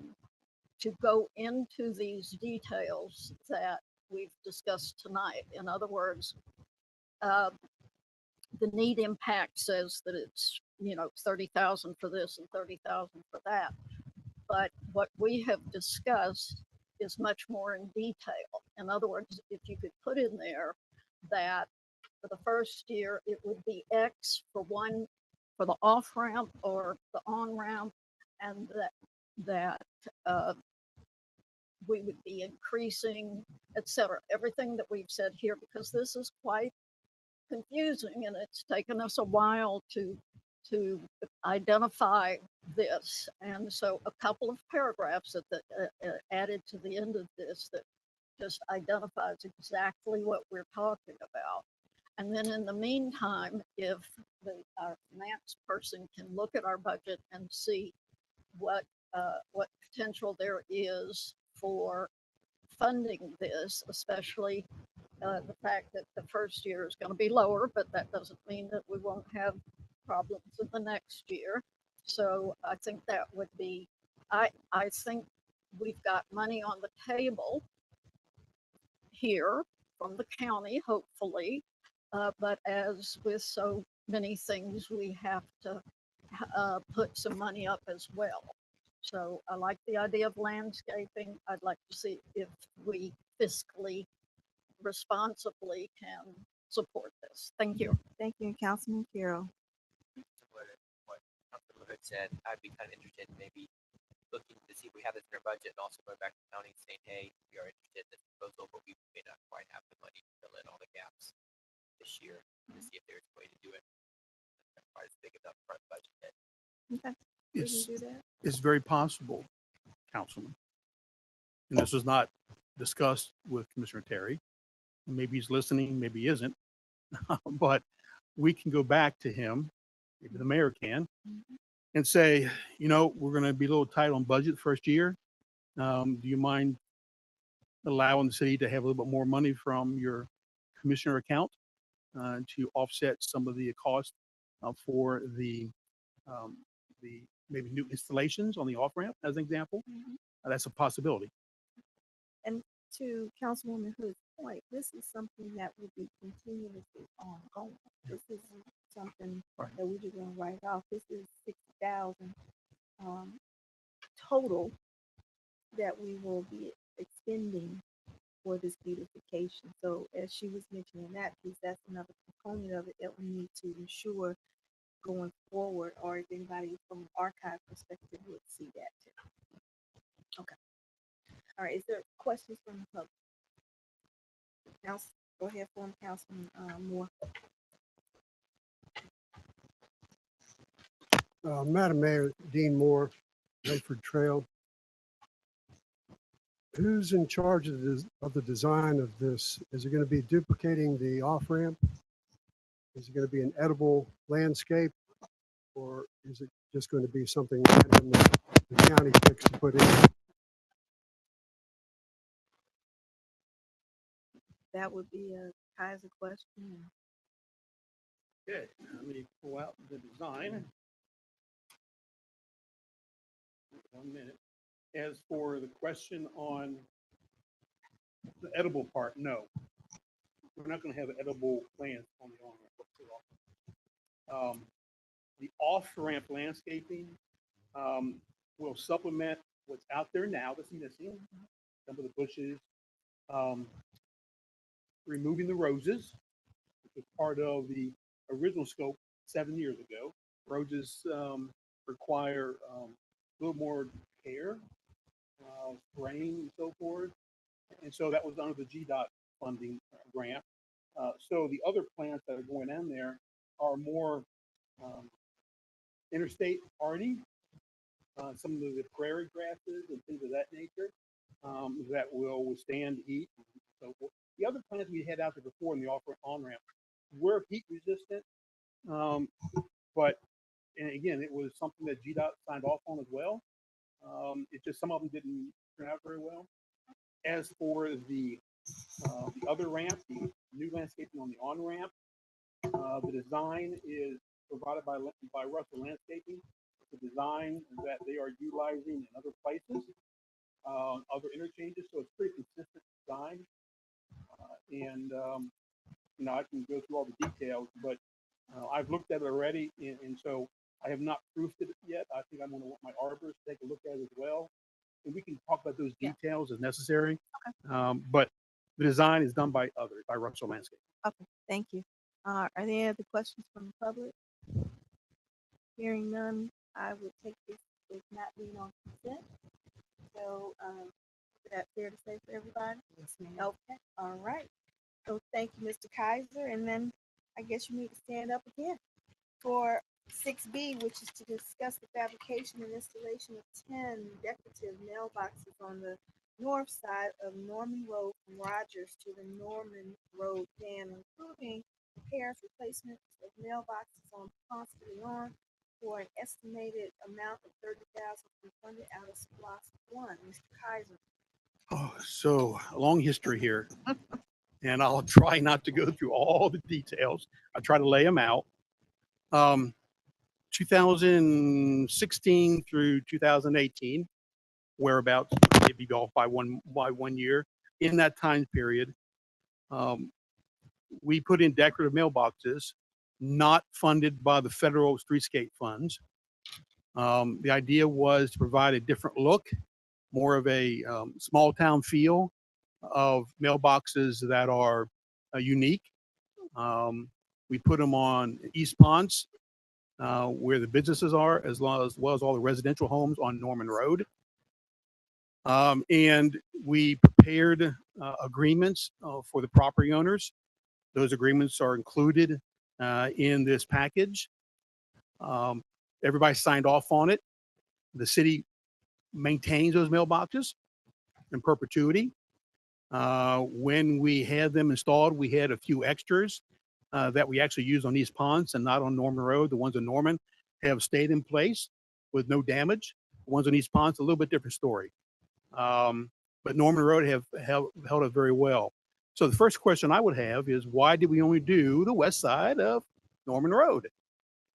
to go into these details that we've discussed tonight. In other words, the need impact says that it's 30,000 for this and 30,000 for that. But what we have discussed is much more in detail. In other words, if you could put in there that for the first year, it would be X for the off ramp or the on ramp, and that we would be increasing, etc. Everything that we've said here, because this is quite confusing and it's taken us a while to identify this. And so a couple of paragraphs that added to the end of this that just identifies exactly what we're talking about. And then in the meantime, if our finance person can look at our budget and see what potential there is for funding this, especially the fact that the first year is going to be lower, but that doesn't mean that we won't have problems in the next year. So I think that would be, I think we've got money on the table here from the county, hopefully. But as with so many things, we have to put some money up as well. So I like the idea of landscaping. I'd like to see if we fiscally responsibly can support this. Thank you. Thank you, Councilman Carroll. What Councilman Hood said, I'd be kind of interested in maybe looking to see if we have this in our budget and also going back to the county and saying, hey, we are interested in this proposal, but we may not quite have the money to fill in all the gaps this year to see if there's a way to do it. That's quite as big enough front budget. Okay. We can do that. It's very possible, Councilman. And this was not discussed with Commissioner Terry. Maybe he's listening, maybe he isn't. But we can go back to him maybe the mayor can, Mhm. and say, you know, we're going to be a little tight on budget first year. Do you mind allowing the city to have a little bit more money from your commissioner account to offset some of the cost for um, the maybe new installations on the off ramp, as an example? Mhm. That's a possibility. And to Councilwoman Hood's point, this is something that will be continuously ongoing. This is something Right. that we're just gonna write off. This is 60,000 total that we will be expending for this beautification. So as she was mentioning that piece, that's another component of it that we need to ensure going forward, or if anybody from an archive perspective would see that too. Okay. All right, is there questions from the public? Council, go ahead, form Councilman Moore. Madam Mayor, Dean Moore, Layford Trail. Who's in charge of the design of this? Is it going to be duplicating the off-ramp? Is it going to be an edible landscape? Or is it just going to be something random that the county picks to put in? That would be a Kaiser question. Okay, let me pull out the design. 1 minute. As for the question on the edible part, no. We're not going to have edible plants on the on-ramp. The off-ramp landscaping will supplement what's out there now that's missing. Some of the bushes, removing the roses, which was part of the original scope 7 years ago. Roses require a little more care, spraying and so forth. And so that was under the GDOT funding grant. So the other plants that are going in there are more interstate hardy, some of the prairie grasses and things of that nature that will withstand heat. So the other plants we had out there before in the on-ramp were heat resistant, but and again, it was something that GDOT signed off on as well. It's just some of them didn't turn out very well. As for the other ramp, the new landscaping on the on-ramp, the design is provided by Russell Landscaping. It's a design that they are utilizing in other places, other interchanges, so it's pretty consistent design. You know, I can go through all the details, but I've looked at it already, and so I have not proofed it yet. I think I'm going to want my arborist to take a look at it as well, and we can talk about those details as necessary. Okay. But the design is done by Russell Landscape. Okay, thank you. Are there any other questions from the public? Hearing none, I would take this as not being on consent. So, is that fair to say for everybody? Yes, ma'am. Okay, all right. So thank you, Mr. Kaiser, and then I guess you need to stand up again for 6B, which is to discuss the fabrication and installation of 10 decorative mailboxes on the north side of Norman Road from Rogers to the Norman Road dam, including repairs, replacements of mailboxes on Ponce de Leon for an estimated amount of $30,300 out of SPLOST 1. Mr. Kaiser. Oh, so a long history here. And I'll try not to go through all the details. I try to lay them out. 2016 through 2018, whereabouts, maybe off by one year. In that time period, we put in decorative mailboxes, not funded by the federal streetscape funds. The idea was to provide a different look, more of a small town feel of mailboxes that are unique. We put them on East Ponce, where the businesses are, as well as all the residential homes on Norman Road. And we prepared agreements for the property owners. Those agreements are included in this package. Everybody signed off on it. The city maintains those mailboxes in perpetuity. When we had them installed, we had a few extras that we actually use on East Ponce and not on Norman Road. The ones in Norman have stayed in place with no damage. The ones on East Ponce, a little bit different story. But Norman Road have held up very well. So the first question I would have is, why did we only do the west side of Norman Road?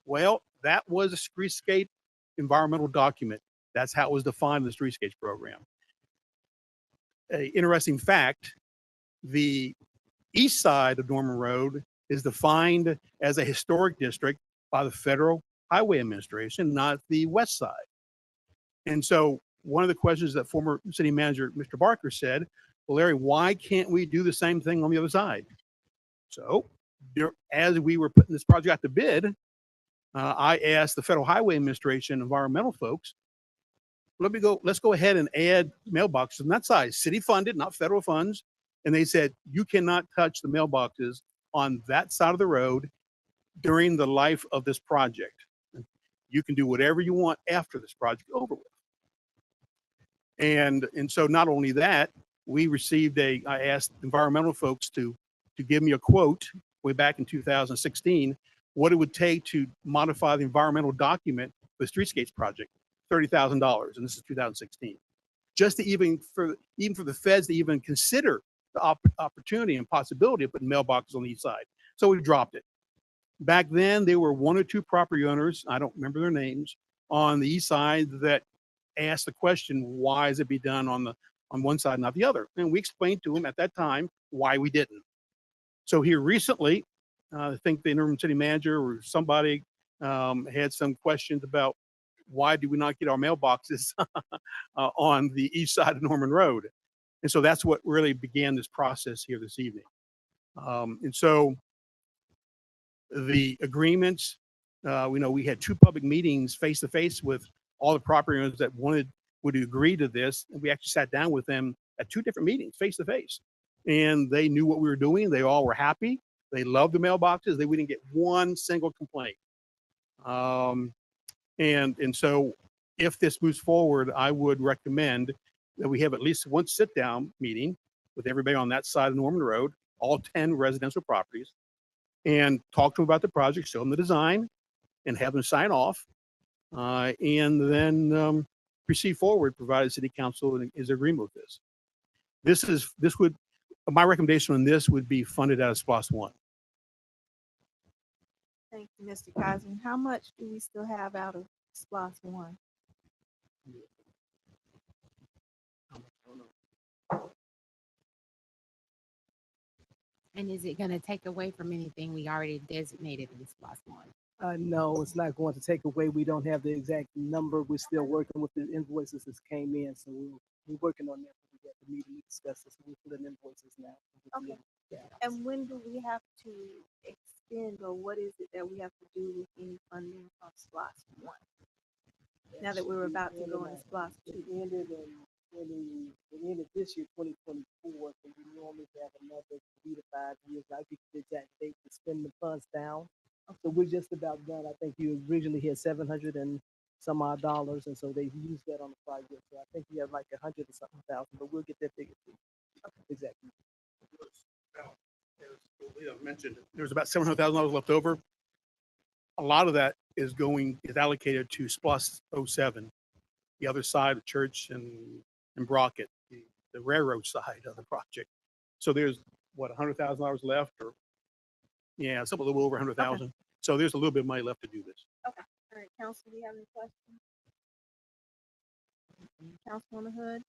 Well, that was a streetscape environmental document. That's how it was defined in the streetscapes program. An interesting fact, the east side of Norman Road is defined as a historic district by the Federal Highway Administration, not the west side. And so one of the questions that former city manager, Mr. Barker, said, well, Larry, why can't we do the same thing on the other side? So as we were putting this project out to bid, I asked the Federal Highway Administration environmental folks, let's go ahead and add mailboxes on that side, city funded, not federal funds. And they said, you cannot touch the mailboxes on that side of the road during the life of this project. You can do whatever you want after this project is over with. And so not only that, we received I asked environmental folks to give me a quote way back in 2016, what it would take to modify the environmental document for the Streetscapes project, $30,000, and this is 2016. Just to even for the feds to even consider the opportunity and possibility of putting mailboxes on the east side. So we dropped it. Back then, there were one or two property owners, I don't remember their names, on the east side that asked the question, why is it be done on one side, not the other? And we explained to them at that time why we didn't. So here recently, I think the interim city manager or somebody had some questions about why do we not get our mailboxes on the east side of Norman Road? And so that's what really began this process here this evening. And so the agreements, we had two public meetings face to face with all the property owners that would agree to this. And we actually sat down with them at two different meetings face to face. And they knew what we were doing. They all were happy. They loved the mailboxes. We didn't get one single complaint. And so if this moves forward, I would recommend that we have at least one sit down meeting with everybody on that side of Norman Road, all 10 residential properties, and talk to them about the project, show them the design, and have them sign off, and then proceed forward, provided city council is in agreement with this. My recommendation on this would be funded out of SPLOST 1. Thank you, Mr. Kaiser. How much do we still have out of SPLOST 1? And is it gonna take away from anything we already designated in SPLOST 1? No, it's not going to take away. We don't have the exact number. We're still working with the invoices that came in. So we're working on that. We got the meeting to discuss this. We're putting invoices now. Okay. And when do we have to extend, or what is it that we have to do with any funding of SPLOST 1? Now that we're about to go into SPLOST 2. It ended the end of this year, 2024. So we normally have another 3 to 5 years. I get the exact date to spend the funds down. So we're just about done. I think you originally had $700 and some odd dollars, and so they used that on the project. So I think you have like 100 or something thousand, but we'll get that figure too. Exactly. As Leah mentioned, there's about $700,000 left over. A lot of that is allocated to SPLOST 07, the other side of church and Brockett, the railroad side of the project. So there's what, $100,000 left, or something a little over 100,000. Okay. So there's a little bit of money left to do this. Okay. All right, Council, do you have any questions? Councilwoman Hood?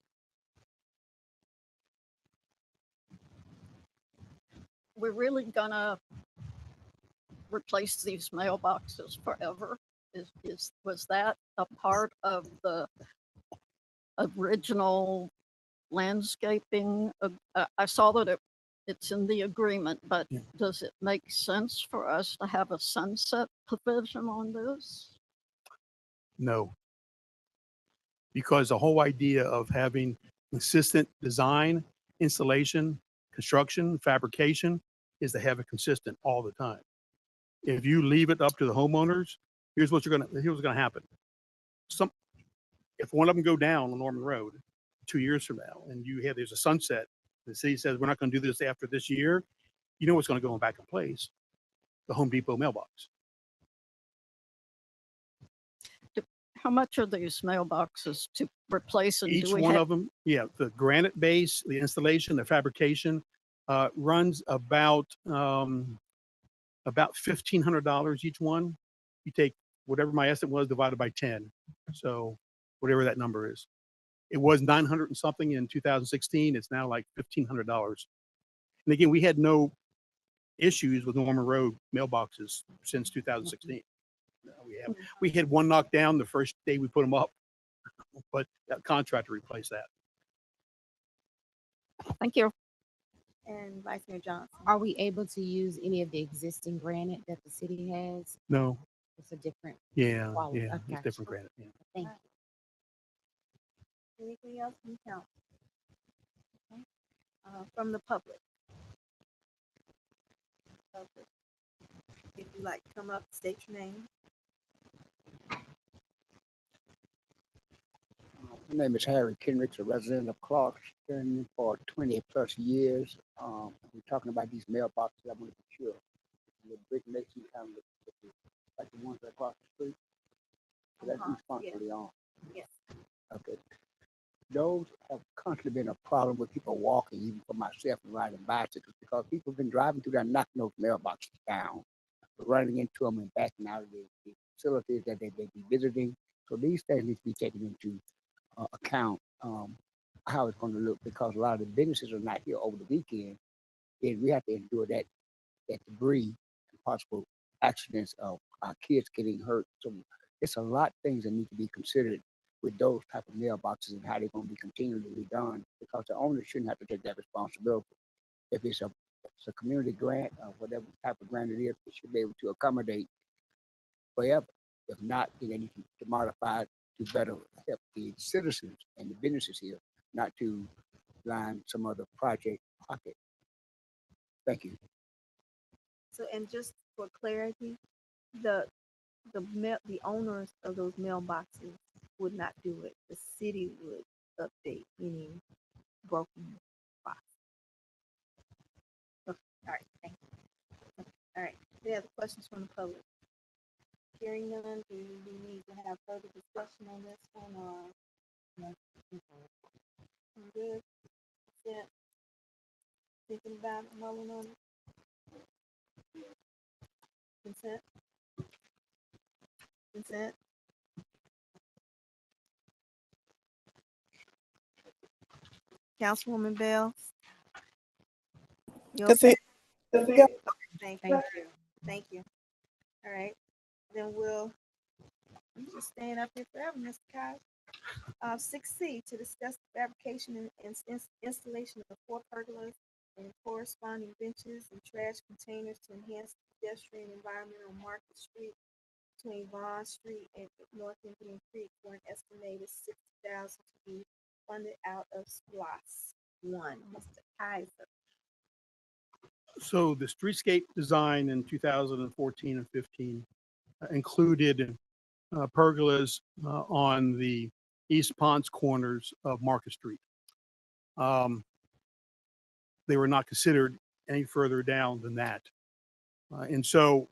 We're really gonna replace these mailboxes forever? Was that a part of the original landscaping? I saw that it's in the agreement, but does it make sense for us to have a sunset provision on this? No. Because the whole idea of having consistent design, installation, construction, fabrication is to have it consistent all the time. If you leave it up to the homeowners, here's what's gonna happen. If one of them go down on Norman Road 2 years from now, and there's a sunset, the city says we're not going to do this after this year, you know what's going to go back in place. the Home Depot mailbox. How much are these mailboxes to replace and do Each we one have? of them, yeah, the granite base, the installation, the fabrication, runs about $1,500 each one. You take whatever my estimate was divided by 10. So whatever that number is. It was 900 and something in 2016. It's now like $1,500. And again, we had no issues with Norman Road mailboxes since 2016. We had one knocked down the first day we put them up, but that contractor replaced that. Thank you. And Vice Mayor Johnson. Are we able to use any of the existing granite that the city has? No, It's a different yeah, quality. yeah, Okay. it's different granite. Yeah. Thank you. Anything else from the council? Okay. From the public? If you'd like to come up, state your name. My name is Harry Kendricks, a resident of Clarkston for 20 plus years. We're talking about these mailboxes. I want to be sure. The brick mason kind of like the ones across the street. So that's responsibility on. Yes. Okay. Those have constantly been a problem with people walking, even for myself and riding bicycles, because people have been driving through there and knocking those mailboxes down, running into them and backing out of the facilities that they be visiting. So these things need to be taken into account how it's going to look, because a lot of the businesses are not here over the weekend, and we have to endure that debris and possible accidents of our kids getting hurt. So it's a lot of things that need to be considered with those type of mailboxes and how they're going to be continually done, because the owner shouldn't have to take that responsibility. If it's a community grant or whatever type of grant it is, it should be able to accommodate forever. If not, then they need to modify it to better help the citizens and the businesses here, not to line some other project pocket. Thank you. So, and just for clarity, the owners of those mailboxes would not do it. The city would update any broken box. Okay. All right, thank you. Okay. All right, any other questions from the public? Hearing none, do we need to have further discussion on this one, or no? I'm good. Yeah. Thinking about it, mulling on it. Consent? Consent? Councilwoman Bell? You okay? Okay, thank you. Thank you. All right, then I'm just staying up here forever, Mr. Kyle. 6C, to discuss the fabrication and installation of 4 pergolas and corresponding benches and trash containers to enhance the pedestrian environment on Market Street between Vaughn Street and North Indian Creek for an estimated $60,000 to be funded out of SPLOST 1. Mr. Kaiser. So the streetscape design in 2014 and 15 included pergolas on the East Ponce corners of Market Street. They were not considered any further down than that. And so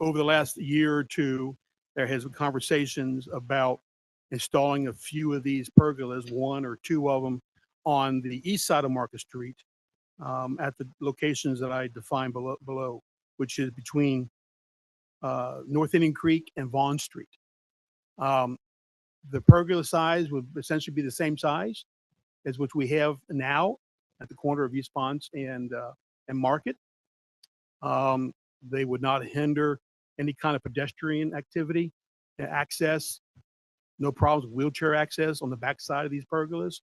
over the last year or two, there has been conversations about installing a few of these pergolas, 1 or 2 of them on the east side of Market Street, at the locations that I defined below, which is between North Indian Creek and Vaughn Street. The pergola size would essentially be the same size as which we have now at the corner of East Ponce and Market. They would not hinder any kind of pedestrian activity, access, no problems with wheelchair access on the backside of these pergolas.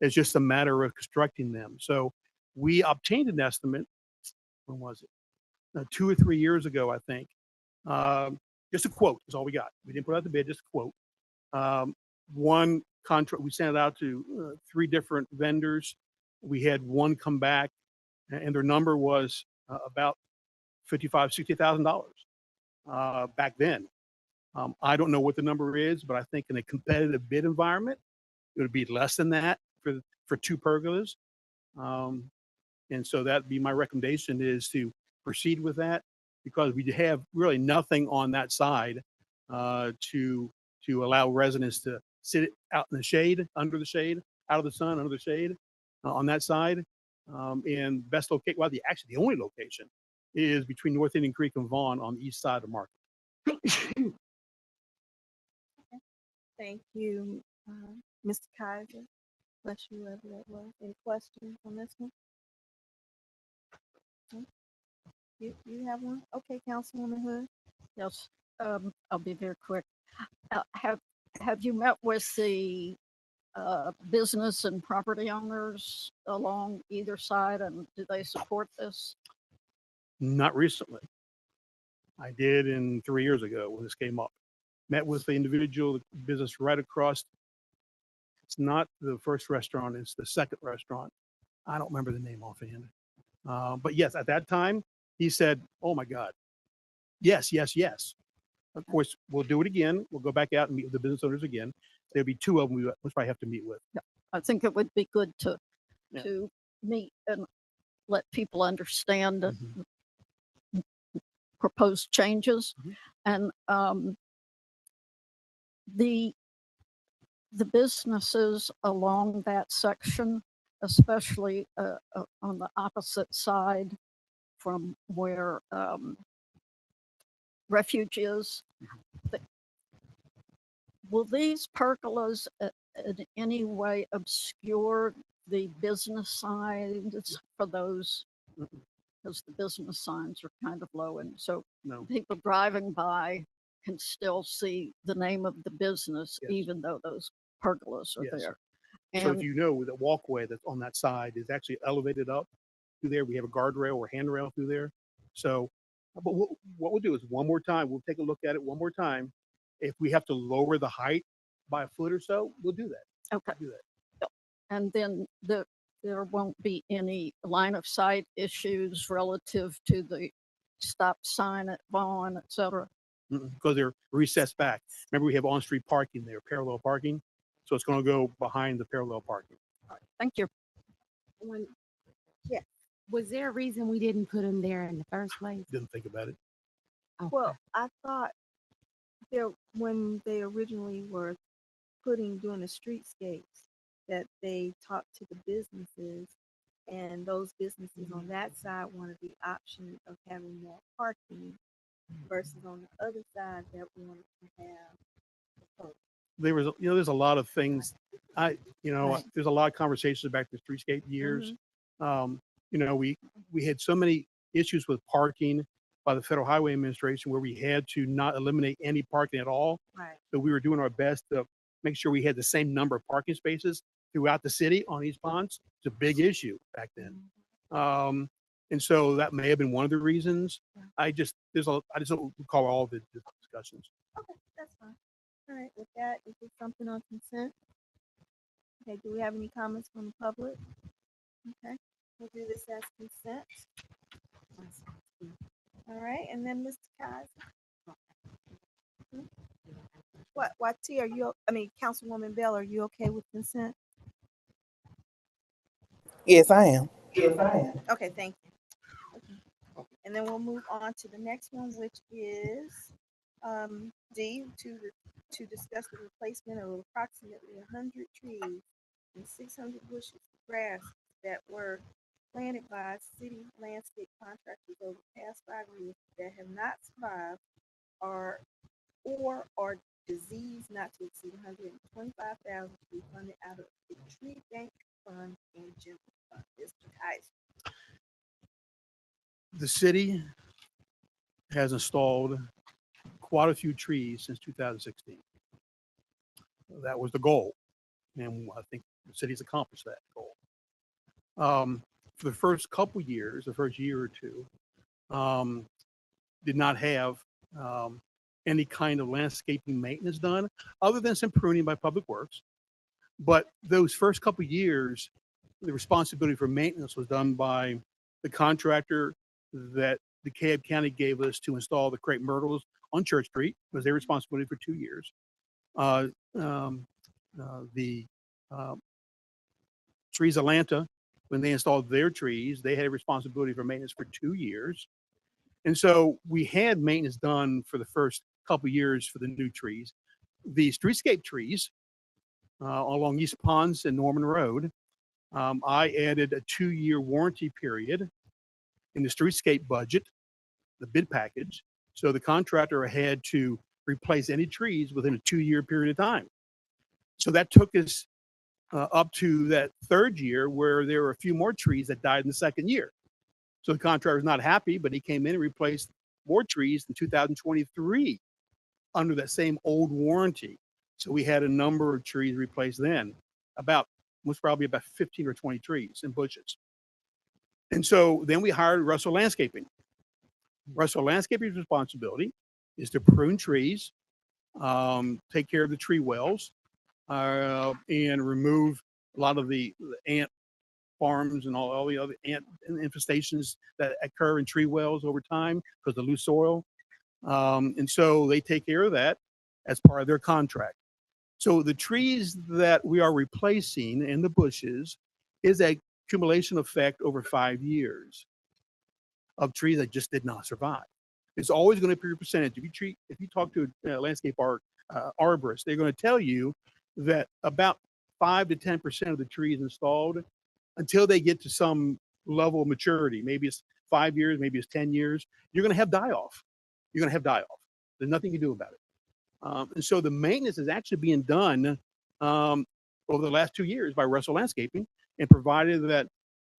It's just a matter of constructing them. So we obtained an estimate, when was it? 2 or 3 years ago, I think. Just a quote is all we got. We didn't put out the bid, just a quote. One contract, we sent it out to 3 different vendors. We had one come back and their number was about $55,000, $60,000 back then. I don't know what the number is, but I think in a competitive bid environment, it would be less than that for 2 pergolas. And so that'd be my recommendation, is to proceed with that because we have really nothing on that side to allow residents to sit out in the shade, under the shade, out of the sun, under the shade on that side. And best locate, well, actually the only location is between North Indian Creek and Vaughn on the east side of Market. Thank you, Mr. Kaiser. Bless you, whoever that was. Any questions on this one? No? You have one? Okay, Councilwoman Hood. Yes, I'll be very quick. Have you met with the business and property owners along either side, and do they support this? Not recently. I did 3 years ago when this came up. Met with the individual business right across. It's not the first restaurant, it's the second restaurant. I don't remember the name offhand. But yes, at that time, he said, oh my God, yes, yes, yes. Of course, we'll do it again. We'll go back out and meet with the business owners again. There'll be two of them we'll probably have to meet with. Yeah, I think it would be good to Yeah. to meet and let people understand proposed changes. And the businesses along that section, especially on the opposite side from where refuge is, will these pergolas in any way obscure the business signs for those? Because the business signs are kind of low, and so No. people driving by can still see the name of the business, Yes. even though those pergolas are Yes. there. So And if you know, the walkway that's on that side is actually elevated up through there. We have a guardrail or handrail through there. So, but what we'll do is one more time, we'll take a look at it one more time. If we have to lower the height by a foot or so, we'll do that. okay, Do that. Yep. And then there won't be any line of sight issues relative to the stop sign at Vaughn, et cetera. Because they're recessed back. Remember, we have on-street parking there, parallel parking. So it's going to go behind the parallel parking. Thank you. Yeah. Was there a reason we didn't put them there in the first place? Didn't think about it. Well, I thought when they originally were doing the streetscapes, that they talked to the businesses, and those businesses on that side wanted the option of having more parking versus on the other side that we wanted to have. There was, there's a lot of things. Right. There's a lot of conversations back to streetscape years. We had so many issues with parking by the Federal Highway Administration where we had to not eliminate any parking at all. Right. So we were doing our best to make sure we had the same number of parking spaces throughout the city on East Ponce. It's a big issue back then. And so that may have been one of the reasons. I just don't recall all the discussions. Okay, that's fine. All right, with that, is there something on consent? Okay, do we have any comments from the public? Okay, we'll do this as consent. All right, and then Mr. Kaiser. What, T, Councilwoman Bell, are you okay with consent? Yes, I am. Okay, thank you. Okay. And then we'll move on to the next one, which is D, to discuss the replacement of approximately 100 trees and 600 bushes of grass that were planted by city landscape contractors over the past 5 years that have not survived or are diseased not to exceed $125,000 to be funded out of the tree bank fund and general fund. Mr. Kaiser. The city has installed quite a few trees since 2016. That was the goal. And I think the city's accomplished that goal. For the first couple years, the first year or two, did not have any kind of landscaping maintenance done other than some pruning by Public Works. But those first couple years, the responsibility for maintenance was done by the contractor that the DeKalb County gave us to install the crepe myrtles on Church Street. It was their responsibility for 2 years. Trees Atlanta, when they installed their trees, they had a responsibility for maintenance for 2 years. And so we had maintenance done for the first couple years for the new trees. The streetscape trees along East Ponds and Norman Road, I added a 2-year warranty period in the streetscape budget, the bid package. So the contractor had to replace any trees within a 2-year period of time. So that took us up to that 3rd year where there were a few more trees that died in the 2nd year. So the contractor was not happy, but he came in and replaced more trees in 2023 under that same old warranty. So we had a number of trees replaced then, most probably about 15 or 20 trees and bushes. And so then we hired Russell Landscaping. Russell Landscaping's responsibility is to prune trees, take care of the tree wells, and remove a lot of the ant farms and all the other ant infestations that occur in tree wells over time because of loose soil. And so they take care of that as part of their contract. So the trees that we are replacing and the bushes is a accumulation effect over 5 years of trees that just did not survive. It's always going to be a percentage. If you talk to a landscape arborist, they're going to tell you that about 5 to 10% of the trees installed, until they get to some level of maturity, maybe it's 5 years, maybe it's 10 years, you're going to have die off. You're going to have die off. There's nothing you can do about it. And so the maintenance is actually being done over the last 2 years by Russell Landscaping, and provided that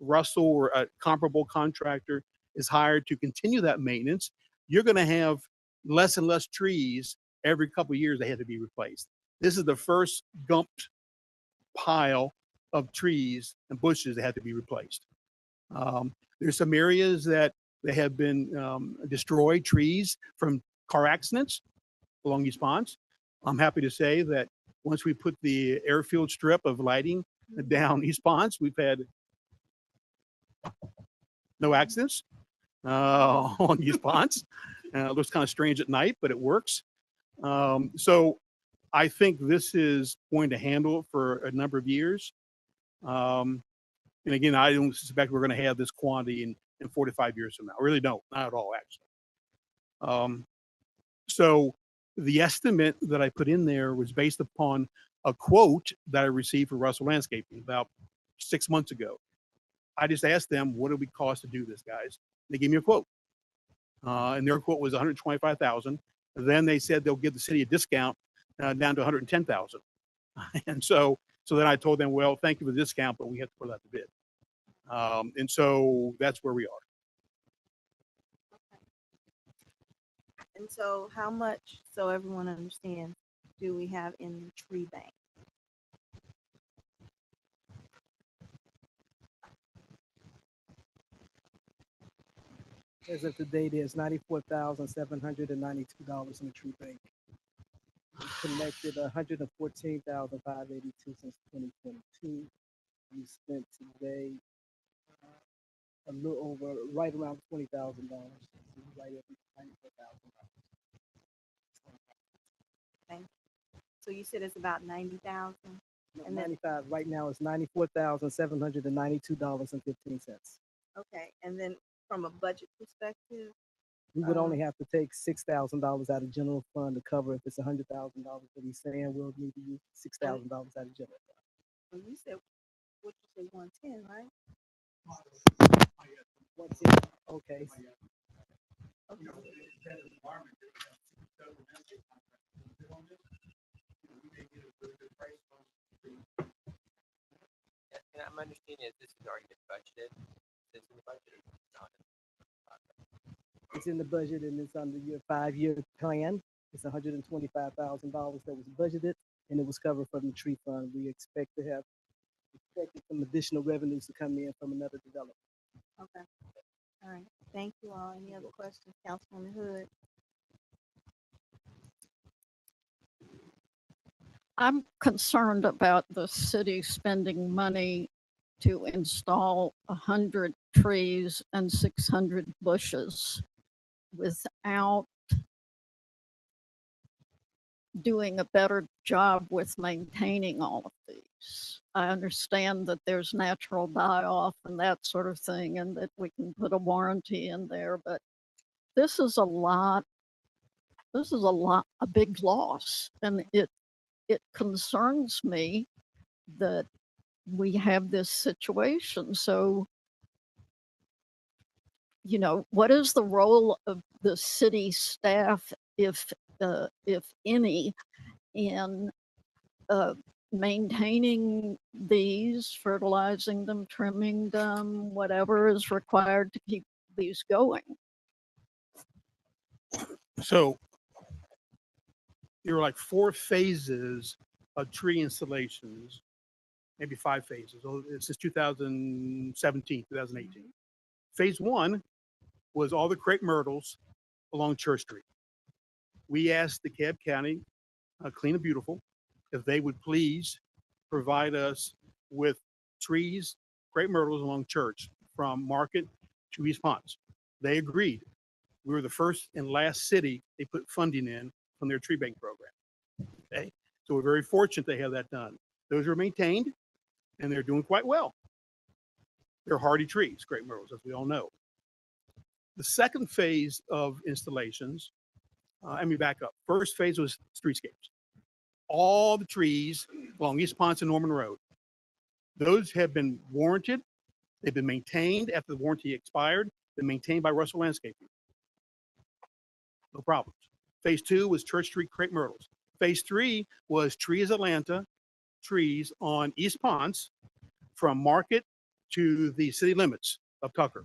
Russell or a comparable contractor is hired to continue that maintenance, you're going to have less and less trees every couple of years. They have to be replaced. This is the first gumped pile of trees and bushes that have to be replaced. There's some areas that they have been destroyed, trees from car accidents along East Ponds. I'm happy to say that once we put the airfield strip of lighting down East Ponds, we've had no accidents on East Ponds. It looks kind of strange at night, but it works. So I think this is going to handle it for a number of years. And again, I don't suspect we're going to have this quantity in 4 to 5 years from now. I really don't, not at all, actually. So the estimate that I put in there was based upon a quote that I received from Russell Landscaping about 6 months ago. I just asked them, what did we cost to do this, guys? They gave me a quote. And their quote was $125,000. Then they said they'll give the city a discount down to $110,000. And so then I told them, well, thank you for the discount, but we have to put out the bid. And so that's where we are. And so how much, so everyone understands, do we have in the tree bank? As of today, there's $94,792 in the tree bank. We collected $114,582 since 2022. We spent today a little over, right around $20,000. So right at $94,000. Okay. So you said it's about 90,000? And then, 95 right now is $94,792.15. okay, and then from a budget perspective, We would only have to take $6,000 out of general fund to cover if it's $100,000 that he's saying we'll need to use $6,000 out of general fund. well, you said, what you say, 110, right? 110, okay. And I'm understanding that this has already been budgeted. Is it in the budget or not? It's in the budget and it's under your 5-year plan. It's $125,000 that was budgeted and it was covered from the tree fund. We expected some additional revenues to come in from another developer. Okay. All right. Thank you all. Any other questions? Councilwoman Hood? I'm concerned about the city spending money to install 100 trees and 600 bushes without doing a better job with maintaining all of these. I understand that there's natural die-off and that sort of thing, and that we can put a warranty in there, but this is a lot. This is a big loss, and it concerns me that we have this situation. So, you know, what is the role of the city staff, if any, in maintaining these, fertilizing them, trimming them, whatever is required to keep these going? So there were like 4 phases of tree installations, maybe 5 phases. Oh, this is 2017, 2018. Phase 1 was all the crepe myrtles along Church Street. We asked the DeKalb County Clean and Beautiful if they would please provide us with trees, crepe myrtles along Church from Market to East Ponce. They agreed. We were the first and last city they put funding in from their tree bank program. Okay, so we're very fortunate they have that done. Those are maintained and they're doing quite well. They're hardy trees, crepe myrtles, as we all know. The second phase of installations, let me back up. First phase was streetscapes. All the trees along East Ponce and Norman Road. Those have been warranted. They've been maintained after the warranty expired. Been maintained by Russell Landscaping. No problems. Phase 2 was Church Street crepe myrtles. Phase 3 was Trees Atlanta trees on East Ponce from Market to the city limits of Tucker.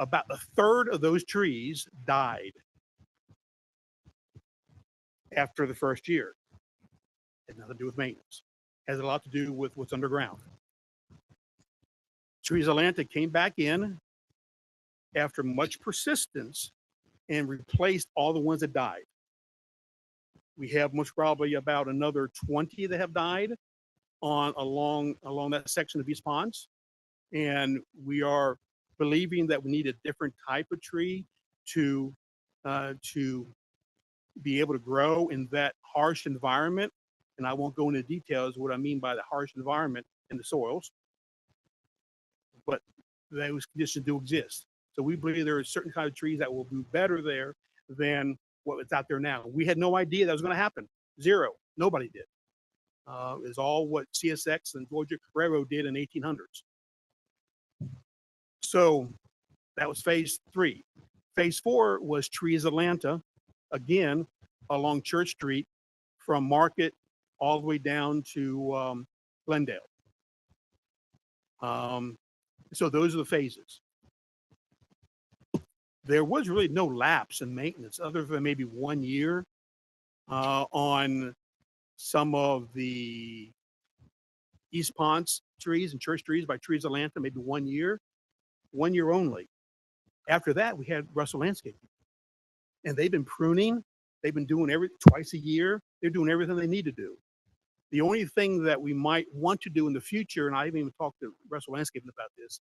About a third of those trees died after the first year. Had nothing to do with maintenance. Has a lot to do with what's underground. Trees Atlanta came back in after much persistence and replaced all the ones that died. We have most probably about another 20 that have died along that section of East Ponce. And we are believing that we need a different type of tree to be able to grow in that harsh environment. And I won't go into details what I mean by the harsh environment in the soils, but those conditions do exist. So we believe there are certain kind of trees that will do better there than what's out there now. We had no idea that was going to happen. Zero. Nobody did. Is all what CSX and Georgia Railroad did in 1800s. So that was phase 3. Phase 4 was Trees Atlanta, again, along Church Street from Market all the way down to Glendale. So those are the phases. There was really no lapse in maintenance other than maybe 1 year on some of the East Ponce trees and Church trees by Trees Atlanta, maybe 1 year. 1 year only. After that, we had Russell Landscaping. And they've been pruning. They've been doing twice a year. They're doing everything they need to do. The only thing that we might want to do in the future, and I haven't even talked to Russell Landscaping about this,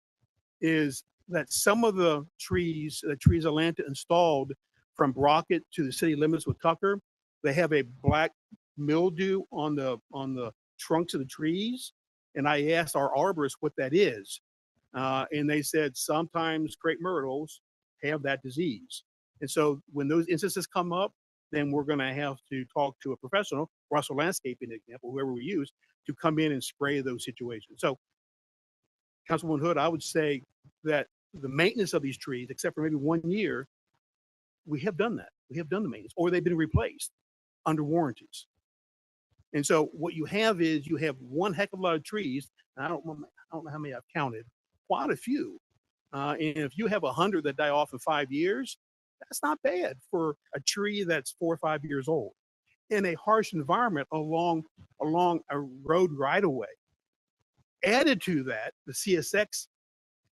is that some of the trees that Trees Atlanta installed from Brockett to the city limits with Tucker, they have a black mildew on the trunks of the trees. And I asked our arborist what that is. And they said sometimes crepe myrtles have that disease. And so when those instances come up, then we're going to have to talk to a professional, Russell Landscaping example, whoever we use, to come in and spray those situations. So Councilwoman Hood, I would say that the maintenance of these trees, except for maybe 1 year, we have done that. We have done the maintenance, or they've been replaced under warranties. And so what you have is you have one heck of a lot of trees. And I don't know how many I've counted, quite a few. And if you have 100 that die off in 5 years, that's not bad for a tree that's 4 or 5 years old in a harsh environment along a road right of way. Added to that, the CSX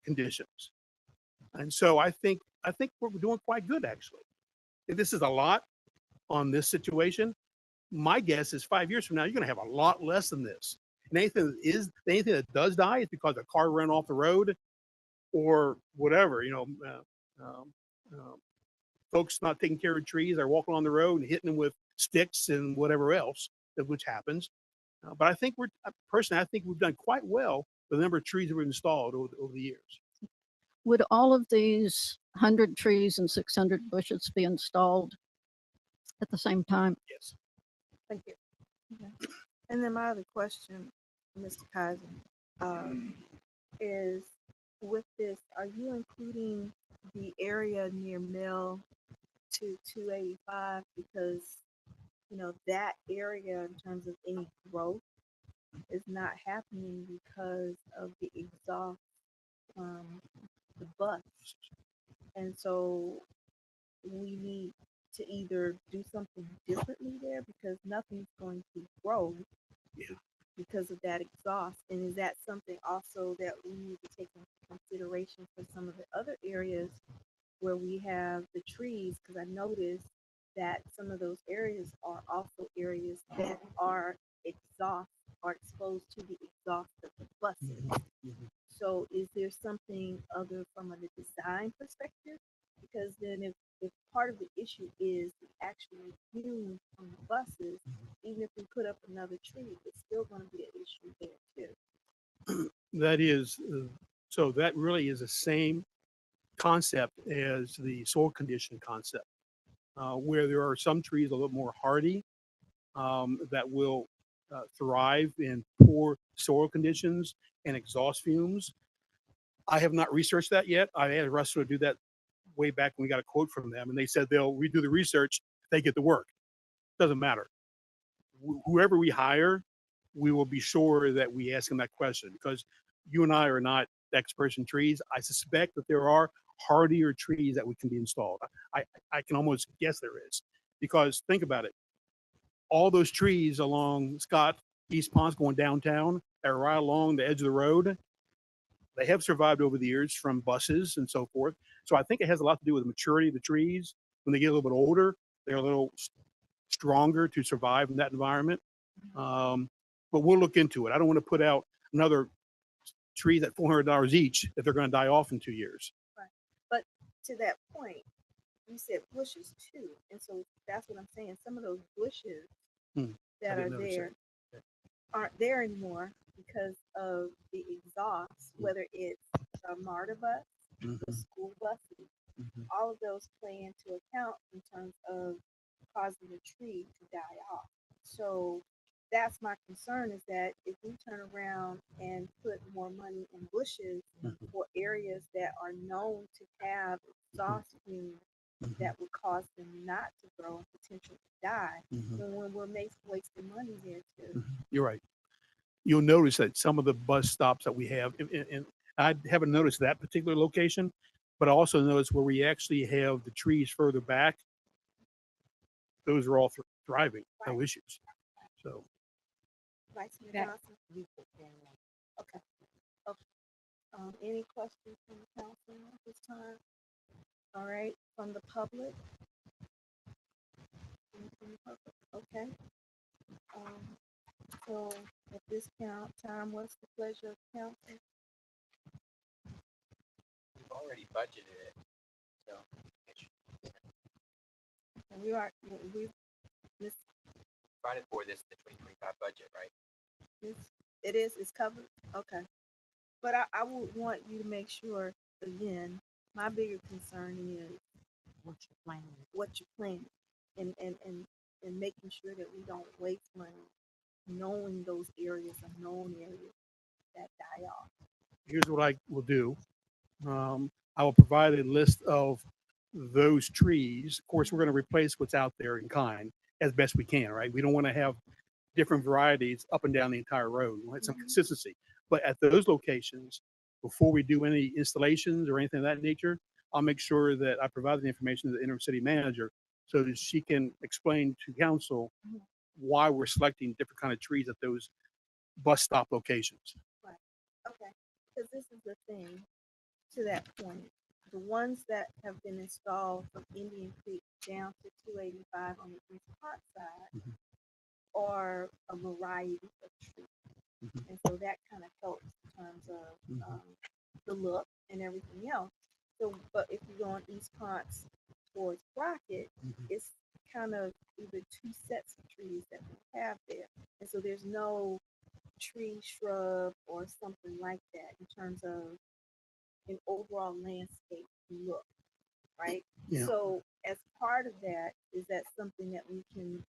conditions. And so I think we're doing quite good, actually. If this is a lot on this situation, my guess is 5 years from now, you're going to have a lot less than this. And anything that does die is because a car ran off the road or whatever, folks not taking care of trees, they're walking on the road and hitting them with sticks and whatever else, which happens. But I think personally, I think we've done quite well with the number of trees that were installed over the years. Would all of these 100 trees and 600 bushes be installed at the same time? Yes. Thank you. Okay. And then my other question, Mr. Kaiser, is with this, are you including the area near Mill to 285? Because, you know, that area in terms of any growth is not happening because of the exhaust from the bus. And so we need to either do something differently there because nothing's going to grow because of that exhaust. And is that something also that we need to take into consideration for some of the other areas where we have the trees? Because I noticed that some of those areas are also areas that are exposed to the exhaust of the buses. So is there something other from a design perspective? Because then if part of the issue is the actual fumes from the buses, even if we put up another tree, it's still going to be an issue there too. That is, so that really is the same concept as the soil condition concept, where there are some trees a little more hardy that will thrive in poor soil conditions and exhaust fumes. I have not researched that yet. I had Russell do that way back when we got a quote from them, and they said they'll redo the research if they get the work. Doesn't matter. Whoever we hire, we will be sure that we ask them that question, because you and I are not experts in trees. I suspect that there are hardier trees that we can be installed. I can almost guess there is, because think about it. All those trees along Scott East Ponce going downtown are right along the edge of the road. They have survived over the years from buses and so forth. So I think it has a lot to do with the maturity of the trees. When they get a little bit older, they're a little stronger to survive in that environment. But we'll look into it. I don't want to put out another trees at $400 each if they're going to die off in 2 years. Right. But to that point, you said bushes too. And so that's what I'm saying. Some of those bushes that are there aren't there anymore because of the exhaust, whether it's a MARTA bus, the school buses, all of those play into account in terms of causing the tree to die off. So that's my concern, is that if we turn around and put more money in bushes for areas that are known to have exhaust fumes that would cause them not to grow and potentially die, then we're wasting money there too. You're right. You'll notice that some of the bus stops that we have, and I haven't noticed that particular location, but I also noticed where we actually have the trees further back, those are all thriving, no issues. So. Vice Mayor Johnson? Okay. Okay. Any questions from the council at this time? All right, from the public? From the public? Okay. So at this time, what's the pleasure of council? We've already budgeted it, so. And we've provided for this in the 2025 budget, right? It's covered? Okay. But I would want you to make sure, again, my bigger concern is what you're planning and making sure that we don't waste money knowing those areas are known areas that die off. Here's what I will do. I will provide a list of those trees. Of course, we're going to replace what's out there in kind as best we can, right? We don't want to have different varieties up and down the entire road. We want some consistency. But at those locations, before we do any installations or anything of that nature, I'll make sure that I provide the information to the interim city manager so that she can explain to council why we're selecting different kind of trees at those bus stop locations. Right. Okay. Because this is the thing, to that point, the ones that have been installed from Indian Creek down to 285 on the East Park side are a variety of trees. And so that kind of helps in terms of the look and everything else. So, but if you go on East Ponce towards Rocket, it's kind of either two sets of trees that we have there. And so there's no tree, shrub, or something like that in terms of an overall landscape look, right? Yeah. So as part of that, is that something that we can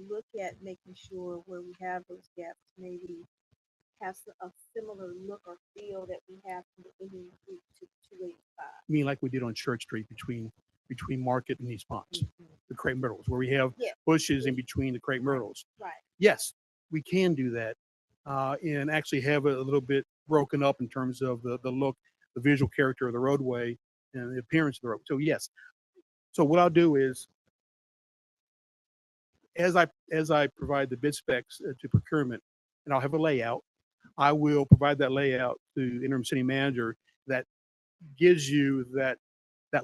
look at making sure where we have those gaps, maybe have a similar look or feel that we have from the Indian Creek to 285? I mean, like we did on Church Street between Market and East Ponce, the crepe myrtles, where we have Yeah. bushes in between the crepe myrtles. Right. Yes, we can do that, and actually have it a little bit broken up in terms of the look, the visual character of the roadway, and the appearance of the road. So yes. So what I'll do is, as I provide the bid specs to procurement, and I'll have a layout, I will provide that layout to interim city manager that gives you that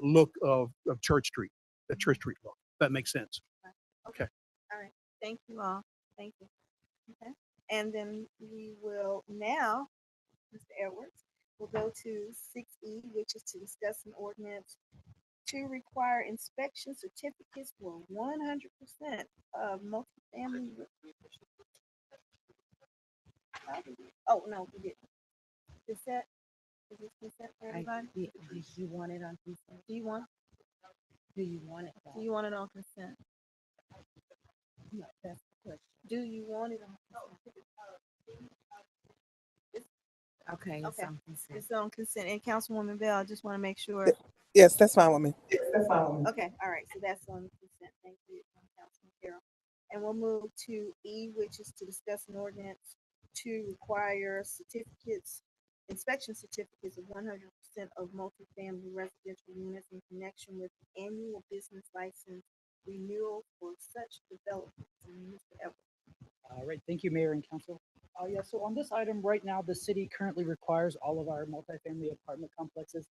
look of Church Street, that Church Street look. That makes sense. Okay. All right. Thank you all. Thank you. Okay. And then we will now, Mr. Edwards, we'll go to 6E, which is to discuss an ordinance to require inspection certificates for 100% of multifamily. Oh, no, we didn't. Consent? Is this consent for everybody? Did you want it on consent? Do you want? Do you want it? Do you want it on consent? No, that's the question. Do you want it on consent? Okay, it's Okay. on consent. It's on consent. And Councilwoman Bell, I just want to make sure. Yes, that's fine with me. Okay, all right, so that's on consent. Thank you, Councilman Carroll. And we'll move to E, which is to discuss an ordinance to require certificates, inspection certificates of 100% of multifamily residential units in connection with the annual business license renewal for such developments. And Mr. Edwards. All right, thank you, Mayor and Council. Yeah, so on this item right now, the city currently requires all of our multifamily apartment complexes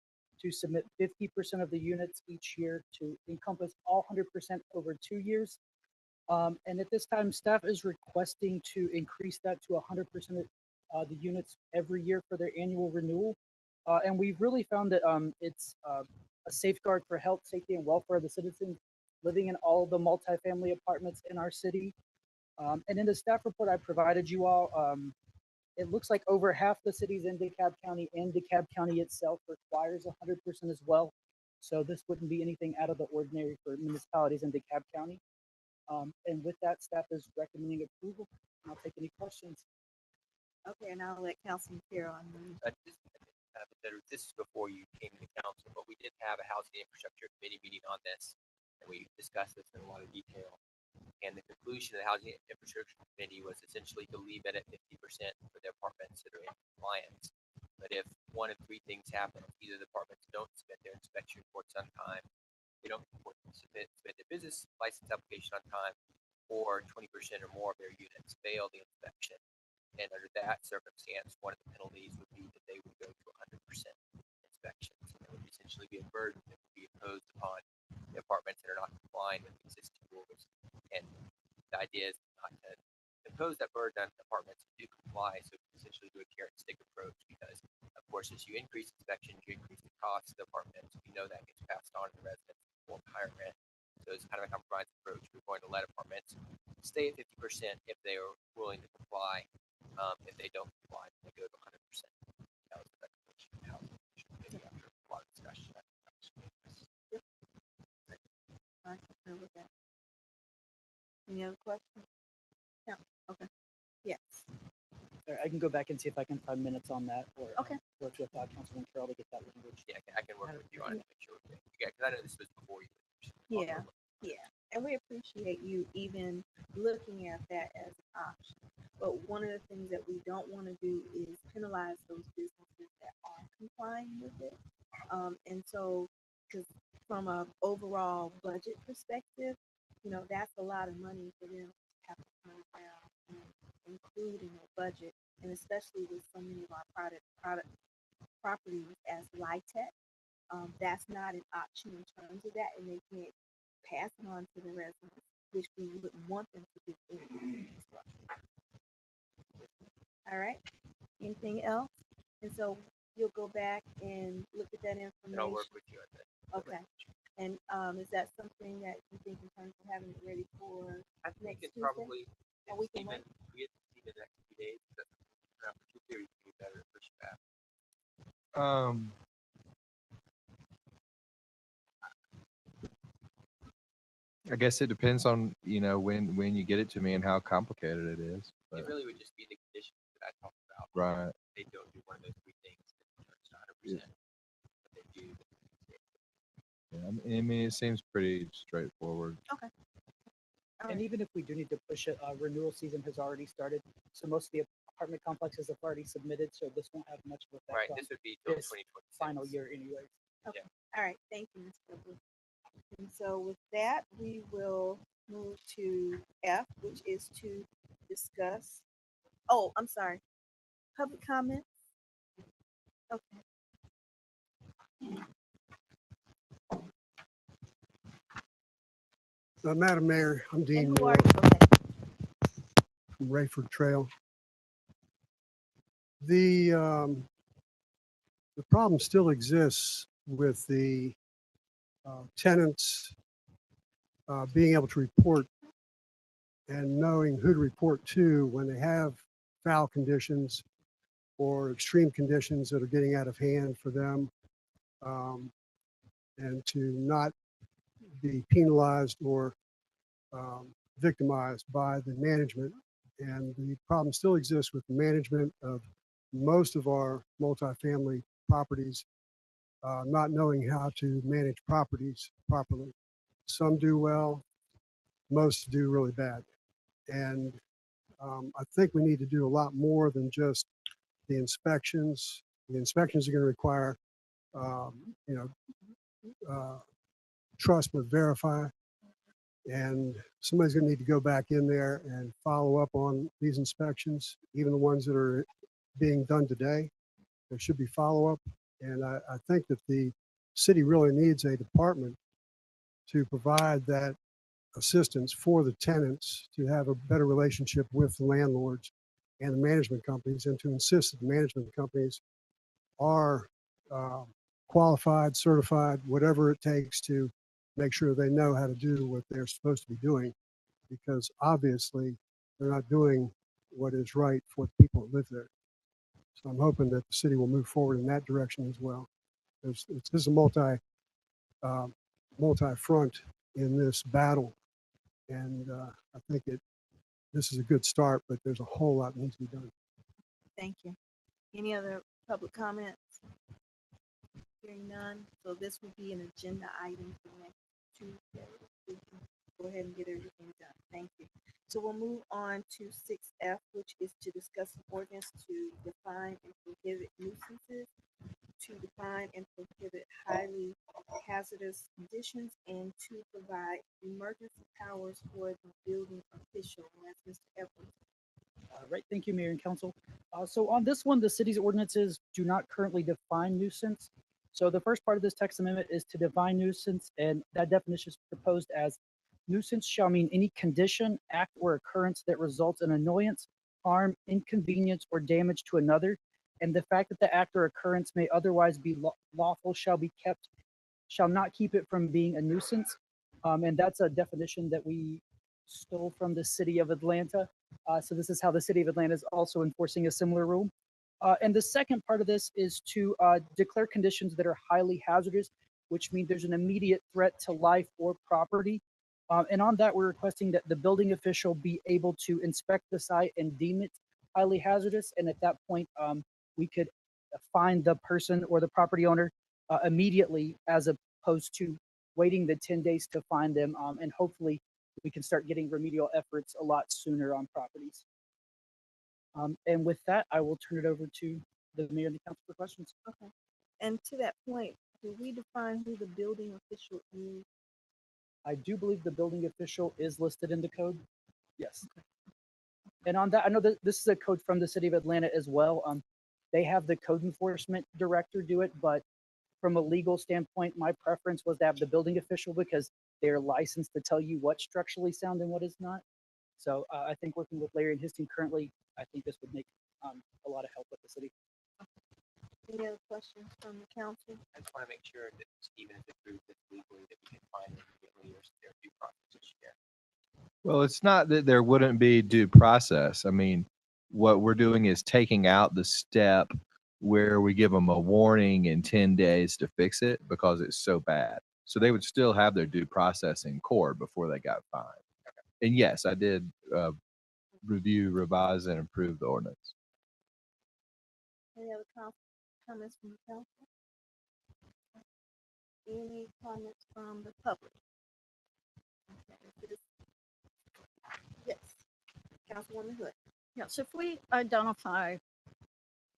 to submit 50% of the units each year to encompass all 100% over 2 years. And at this time, staff is requesting to increase that to 100% of the units every year for their annual renewal. And we've really found that it's a safeguard for health, safety, and welfare of the citizens living in all the multifamily apartments in our city. And in the staff report I provided you all, it looks like over half the cities in DeKalb County and DeKalb County itself requires 100% as well. So this wouldn't be anything out of the ordinary for municipalities in DeKalb County. And with that, staff is recommending approval. I'll take any questions. Okay, and I'll let Councilman Carroll on the. This is before you came to the council, but we did have a housing infrastructure committee meeting on this, and we discussed this in a lot of detail. And the conclusion of the housing infrastructure committee was essentially to leave it at 50% for the apartments that are in compliance. But if one of three things happen, either the apartments don't submit their inspection reports on time, they don't submit their business license application on time, or 20% or more of their units fail the inspection. And under that circumstance, one of the penalties would be that they would go to 100% inspections. And it would essentially be a burden that would be imposed upon the apartments that are not complying with existing rules. And the idea is not to impose that burden on apartments to comply, so essentially do a carrot and stick approach, because of course, as you increase inspections, you increase the cost of the apartments. We know that gets passed on to the residents for higher rent. So it's kind of a compromise approach. We're going to let apartments stay at 50% if they are willing to comply. If they don't comply, they go to 100%. That was the recommendation of the housing committee after a lot of discussion. Any other questions? No. Okay. Yes. I can go back and see if I can find minutes on that, or Okay. work with Councilman Carroll to get that language. Yeah, I can work with you on it to make sure. Yeah, because I know this was before you. Yeah. Yeah. And we appreciate you even looking at that as an option. But one of the things that we don't want to do is penalize those businesses that are complying with it. And so, because from a overall budget perspective, you know, that's a lot of money for them to have to turn around and include in their budget, and especially with so many of our product properties as LIHTC, that's not an option in terms of that, and they can't pass it on to the residents, which we wouldn't want them to do. All right. Anything else? And so you'll go back and look at that information. And I'll work with you on that. Okay. And is that something that you think in terms of having it ready for I think next it's Tuesday? probably Or we can wait? we get to see the next few days. But Tuesday we can be better push back. I guess it depends on, when you get it to me and how complicated it is. It But, really would just be the conditions that I talked about. right. They don't do one of those three things. It's not 100%, but they do. Yeah, I mean, it seems pretty straightforward. Okay. All And right. even if we do need to push it, renewal season has already started. So most of the apartment complexes have already submitted, so this won't have much of Right, effect this on would be till this 2026. final year anyways. Okay. All right. Thank you, Ms. Clifford. And so with that, we will move to F, which is to discuss. Oh, I'm sorry. Public comments. Okay. Madam Mayor, I'm Dean And who Moore are you? Okay. from Rayford Trail. The problem still exists with the tenants being able to report and knowing who to report to when they have foul conditions or extreme conditions that are getting out of hand for them, and to not be penalized or victimized by the management. And the problem still exists with the management of most of our multifamily properties, not knowing how to manage properties properly. Some do well, most do really bad. And I think we need to do a lot more than just the inspections. The inspections are going to require, you know, trust but verify. And somebody's going to need to go back in there and follow up on these inspections, even the ones that are being done today. There should be follow-up. And I think that the city really needs a department to provide that assistance for the tenants to have a better relationship with the landlords and the management companies, and to insist that the management companies are qualified, certified, whatever it takes to make sure they know how to do what they're supposed to be doing, because obviously they're not doing what is right for the people that live there. So I'm hoping that the city will move forward in that direction as well. This is a multi-front in this battle, and I think this is a good start, but there's a whole lot that needs to be done. Thank you. Any other public comments? Hearing none. So this will be an agenda item for next Tuesday. We can go ahead and get everything done. Thank you. So we'll move on to 6F, which is to discuss an ordinance to define and prohibit nuisances, to define and prohibit highly hazardous conditions, and to provide emergency powers for the building official. And that's Mr. Edwards. Right, thank you, Mayor and Council. So on this one, the city's ordinances do not currently define nuisance. So the first part of this text amendment is to define nuisance, and that definition is proposed as: nuisance shall mean any condition, act, or occurrence that results in annoyance, harm, inconvenience, or damage to another. And the fact that the act or occurrence may otherwise be lawful shall not keep it from being a nuisance. And that's a definition that we stole from the city of Atlanta. So this is how the city of Atlanta is also enforcing a similar rule. And the second part of this is to declare conditions that are highly hazardous, which means there's an immediate threat to life or property. And on that, we're requesting that the building official be able to inspect the site and deem it highly hazardous. And at that point, we could find the person or the property owner immediately, as opposed to waiting the 10 days to find them. And hopefully we can start getting remedial efforts a lot sooner on properties. And with that, I will turn it over to the mayor and the council for questions. Okay. And to that point, do we define who the building official is? I do believe the building official is listed in the code. Yes. Okay. And on that, I know that this is a code from the city of Atlanta as well. They have the code enforcement director do it, but from a legal standpoint, my preference was to have the building official, because they're licensed to tell you what's structurally sound and what is not. So I think working with Larry and his team currently, I think this would make a lot of help with the city. Any other questions from the council? I just want to make sure that Stephen has approved this legally, that we can find immediately, or their due process issue there. Well, it's not that there wouldn't be due process. I mean, what we're doing is taking out the step where we give them a warning in 10 days to fix it because it's so bad. So they would still have their due process in court before they got fined. And yes, I did review, revise, and approve the ordinance. Any other comments from the council? Any comments from the public? Okay, yes, Councilwoman Hood. Yes, if we identify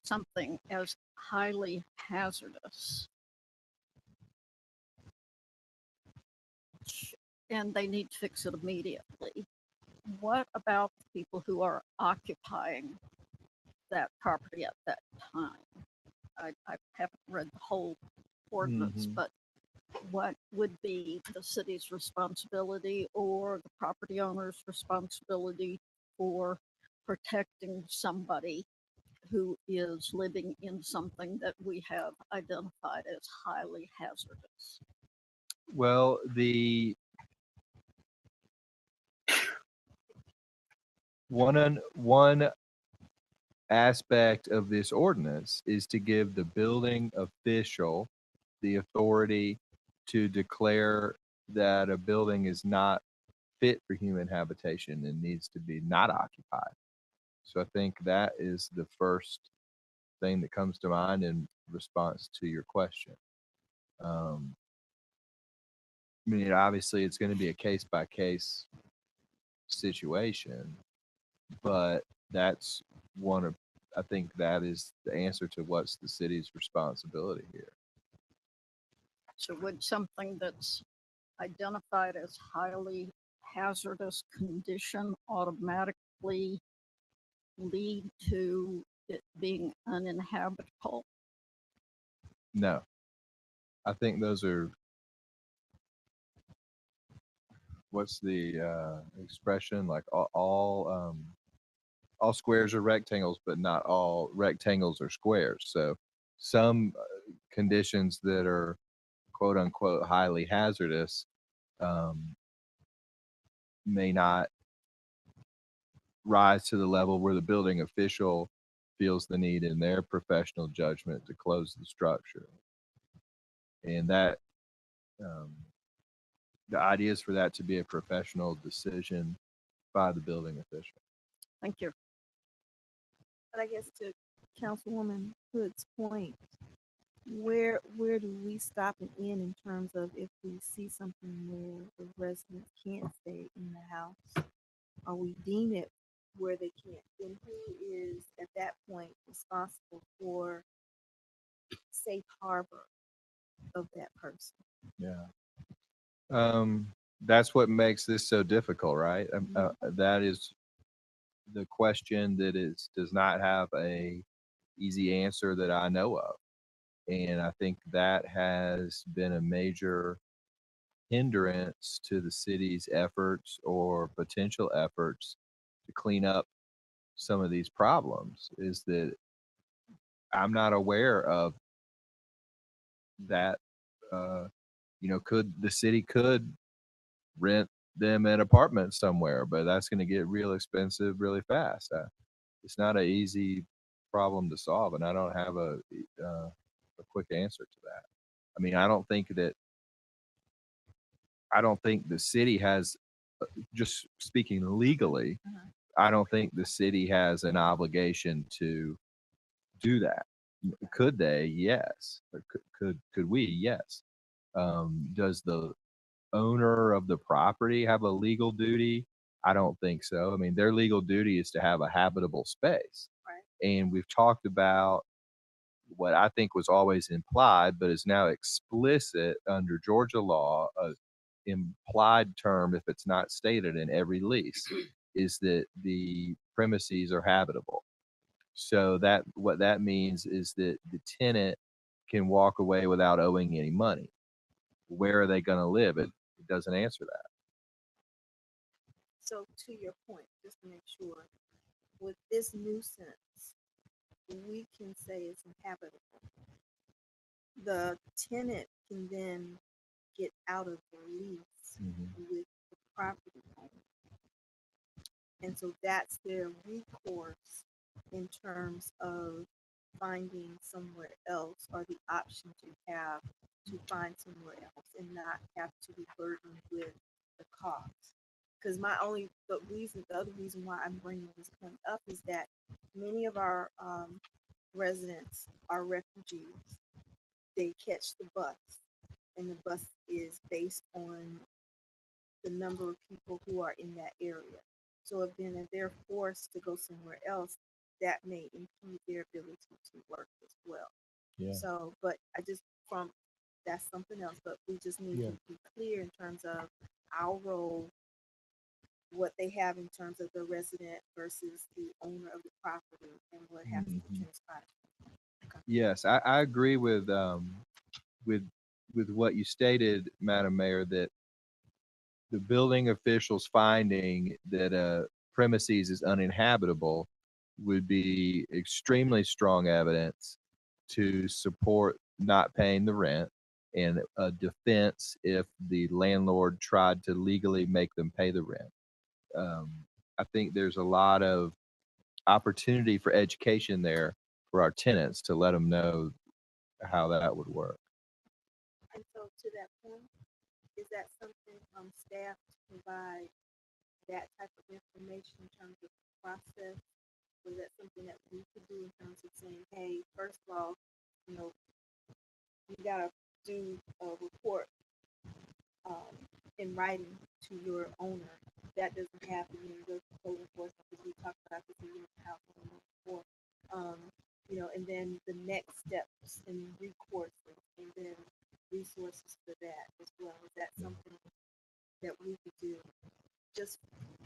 something as highly hazardous and they need to fix it immediately, what about the people who are occupying that property at that time? I haven't read the whole ordinance, but what would be the city's responsibility or the property owner's responsibility for protecting somebody who is living in something that we have identified as highly hazardous? Well, one aspect of this ordinance is to give the building official the authority to declare that a building is not fit for human habitation and needs to be not occupied. So I think that is the first thing that comes to mind in response to your question. I mean, obviously it's going to be a case by case situation, but that's one of, I think that is the answer to what's the city's responsibility here. So would something that's identified as highly hazardous condition automatically lead to it being uninhabitable? No, I think those are, what's the expression, like all squares are rectangles, but not all rectangles are squares. So some conditions that are quote unquote highly hazardous may not rise to the level where the building official feels the need in their professional judgment to close the structure. And that the idea is for that to be a professional decision by the building official. Thank you. But I guess to Councilwoman Hood's point, where do we stop and end in terms of if we see something where the residents can't stay in the house, or we deem it where they can't, then who is at that point responsible for safe harbor of that person? Yeah. That's what makes this so difficult, right? That is the question that does not have a easy answer that I know of. And I think that has been a major hindrance to the city's efforts or potential efforts to clean up some of these problems, is that I'm not aware of that. The city could rent them an apartment somewhere, but that's going to get real expensive really fast. It's not an easy problem to solve, and I don't have a quick answer to that. I mean, I don't think the city has, just speaking legally, I don't think the city has an obligation to do that. Could they? Yes. Or could we? Yes. Does the owner of the property have a legal duty? I don't think so. I mean, their legal duty is to have a habitable space. Right. And we've talked about what I think was always implied, but is now explicit under Georgia law, implied term, if it's not stated in every lease, is that the premises are habitable. So that what that means is that the tenant can walk away without owing any money. Where are they going to live? It doesn't answer that. So to your point, just to make sure, with this nuisance, we can say it's inhabitable. The tenant can then get out of the lease with the property owner. And so that's their recourse in terms of finding somewhere else or the option to find somewhere else and not have to be burdened with the cost. Because the other reason why I'm bringing this point up is that many of our residents are refugees. They catch the bus, and the bus is based on the number of people who are in that area. So if they're forced to go somewhere else, that may impede their ability to work as well. Yeah. So, but that's something else, but we just need to be clear in terms of our role, what they have in terms of the resident versus the owner of the property and what has to transpire. Yes, I agree with what you stated, Madam Mayor, that the building official's finding that a premises is uninhabitable would be extremely strong evidence to support not paying the rent and a defense if the landlord tried to legally make them pay the rent. I think there's a lot of opportunity for education there for our tenants to let them know how that would work. And so to that point, is that something staff to provide that type of information in terms of the process? Was that something that we could do in terms of saying, hey, first of all, you gotta do a report in writing to your owner. That doesn't happen, go to code enforcement, because we talked about this in the house before. And then the next steps and recourse and then resources for that as well. Is that something that we could do? Just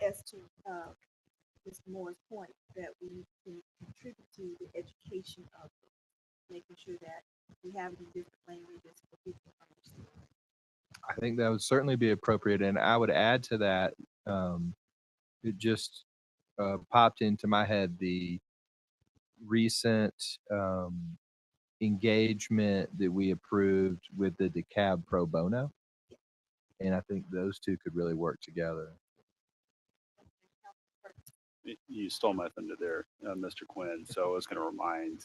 as to Ms. Moore's point, that we can contribute to the education of it, making sure that we have it in different languages for people to understand. I think that would certainly be appropriate. And I would add to that, it just popped into my head the recent engagement that we approved with the DeKalb Pro Bono. And I think those two could really work together. You stole my thunder there, Mr. Quinn. So I was going to remind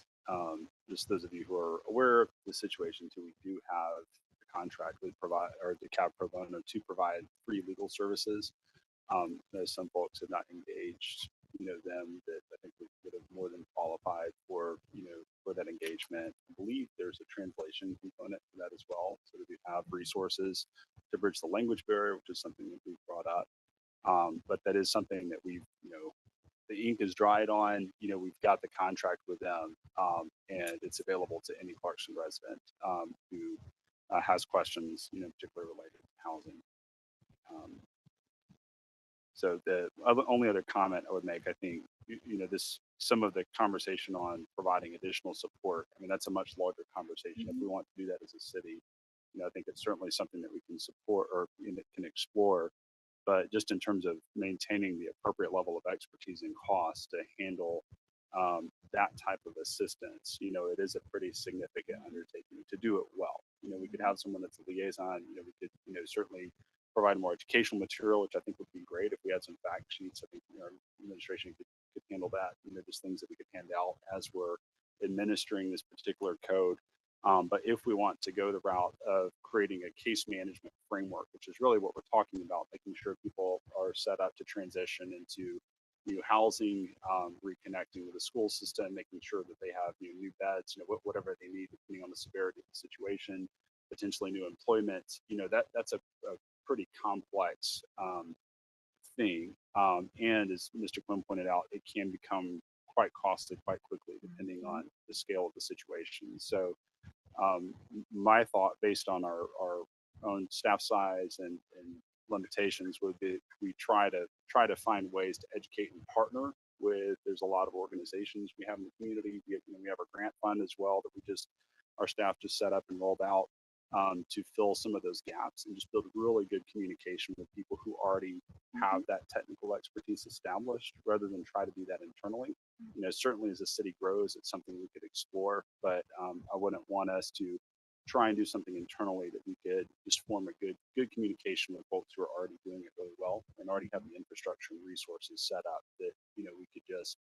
just those of you who are aware of the situation too, we do have a contract with DeKalb Pro Bono to provide free legal services. There's some folks have not engaged, them that I think would have more than qualified for, for that engagement. I believe there's a translation component to that as well. So that we have resources to bridge the language barrier, which is something that we've brought up. But that is something that we've, the ink is dried on, we've got the contract with them, and it's available to any Clarkston resident who has questions, particularly related to housing. So the only other comment I would make, I think, some of the conversation on providing additional support, I mean, that's a much larger conversation. If we want to do that as a city, I think it's certainly something that we can support or can explore. But just in terms of maintaining the appropriate level of expertise and cost to handle that type of assistance, it is a pretty significant undertaking to do it well. We could have someone that's a liaison, we could, certainly provide more educational material, which I think would be great if we had some fact sheets. I think our administration could handle that, just things that we could hand out as we're administering this particular code. But if we want to go the route of creating a case management framework, which is really what we're talking about, making sure people are set up to transition into new housing, reconnecting with the school system, making sure that they have new beds, whatever they need depending on the severity of the situation, potentially new employment, that's a pretty complex thing. And as Mr. Quinn pointed out, it can become quite costly quite quickly depending on the scale of the situation. So my thought, based on our own staff size and limitations, would be we try to find ways to educate and partner with. There's a lot of organizations we have in the community. We have a grant fund as well that our staff just set up and rolled out to fill some of those gaps and just build really good communication with people who already have that technical expertise established, rather than try to do that internally. Certainly as the city grows, it's something we could explore, but I wouldn't want us to try and do something internally that we could just form a good communication with folks who are already doing it really well and already have the infrastructure and resources set up that, we could just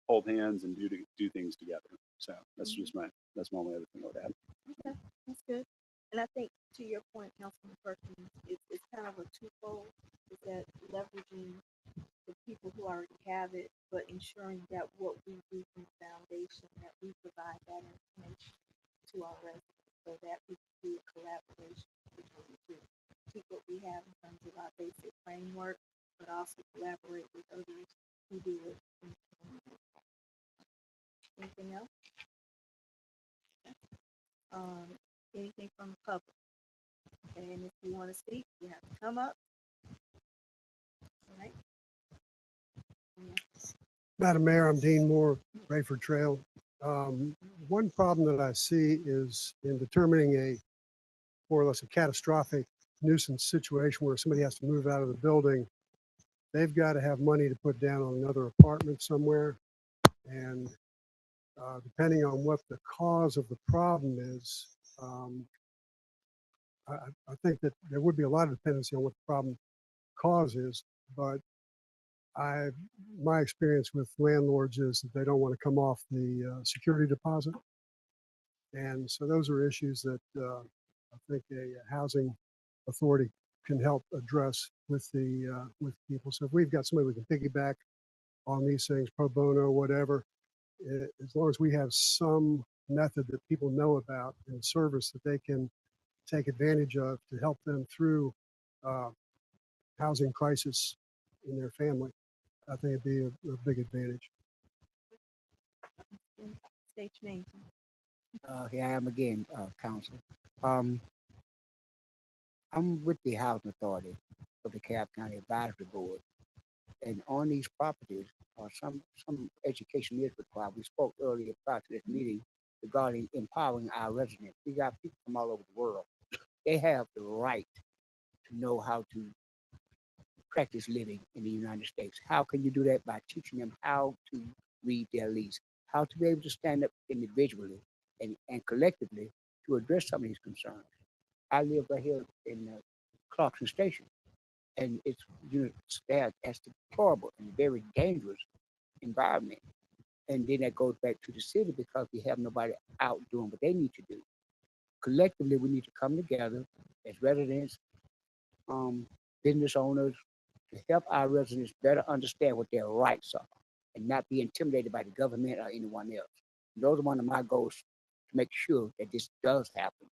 hold hands and do things together. So that's just that's my only other thing I would add. Okay, that's good. And I think to your point, Councilman Perkins, it's kind of a twofold, is that leveraging the people who already have it, but ensuring that what we do from the foundation, that we provide that information to our residents so that we can do a collaboration between the two. Keep what we have in terms of our basic framework, but also collaborate with others who do it. Anything else? Anything from the public? And if you want to speak, you have to come up. All right. Madam Mayor, I'm Dean Moore, Rayford Trail. One problem that I see is in determining a more or less a catastrophic nuisance situation where somebody has to move out of the building. They've got to have money to put down on another apartment somewhere. And depending on what the cause of the problem is, I think that there would be a lot of dependency on what the problem cause is, but my experience with landlords is that they don't want to come off the security deposit. And so those are issues that I think a housing authority can help address with people. So if we've got somebody we can piggyback on these things, pro bono, whatever, as long as we have some method that people know about and service that they can take advantage of to help them through housing crisis in their family, I think it'd be a big advantage. State your name. Here I am again, Council. I'm with the Housing Authority of the Cobb County Advisory Board. And on these properties, some education is required. We spoke earlier prior to this meeting regarding empowering our residents. We got people from all over the world. They have the right to know how to practice living in the United States. How can you do that? By teaching them how to read their lease, how to be able to stand up individually and collectively to address some of these concerns. I live right here in Clarkson Station, and it's that's deplorable and very dangerous environment. And then that goes back to the city because we have nobody out doing what they need to do. Collectively, we need to come together as residents, business owners, to help our residents better understand what their rights are and not be intimidated by the government or anyone else. And those are one of my goals, to make sure that this does happen,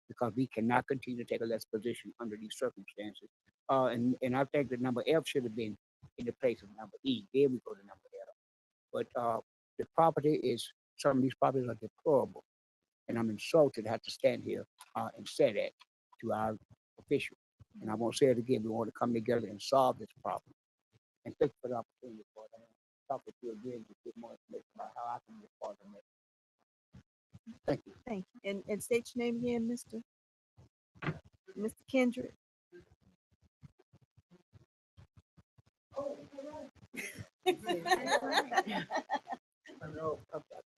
because we cannot continue to take a less position under these circumstances. And I think that number F should have been in the place of number E. Then we go to number L. But the property is, some of these properties are deplorable. And I'm insulted to have to stand here and say that to our officials. And I won't say it again. We want to come together and solve this problem. And thank you for the opportunity for that. Talk with you again to get more information about how I can be part of it. Thank you. Thank you. And state your name again, Mr. Kendrick.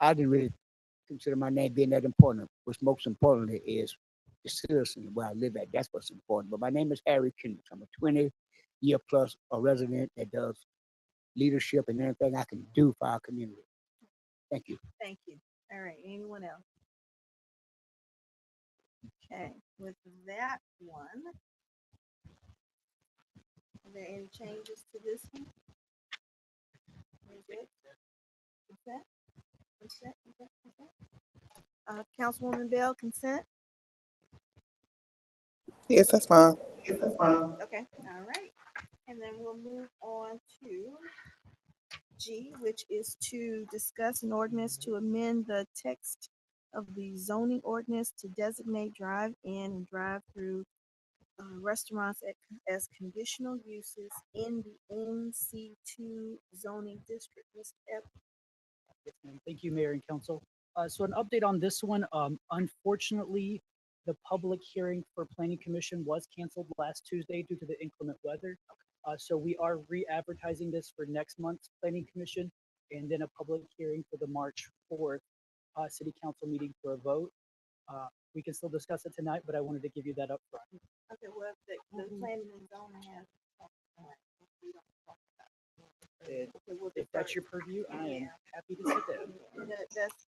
I didn't really consider my name being that important. What's most importantly is the citizens where I live at. That's what's important. But my name is Harry Kendrick. I'm a 20-year plus a resident that does leadership and anything I can do for our community. Thank you. Thank you. All right. Anyone else? Okay. With that one, are there any changes to this one? Good. Consent? Consent? Councilwoman Bell, consent? Yes, that's fine. Okay, all right. And then we'll move on to G, which is to discuss an ordinance to amend the text of the zoning ordinance to designate drive-in and drive-through restaurants as conditional uses in the NC2 zoning district. Mr. Evans. Yes, ma'am. Thank you, Mayor and Council. So an update on this one. Unfortunately, the public hearing for Planning Commission was canceled last Tuesday due to the inclement weather. So we are re-advertising this for next month's Planning Commission and then a public hearing for the March 4th City Council meeting for a vote. We can still discuss it tonight, but I wanted to give you that up front. Okay, well, the planning and zoning has. We don't talk about it. Okay, we'll If that's your purview, I am happy to sit there. That's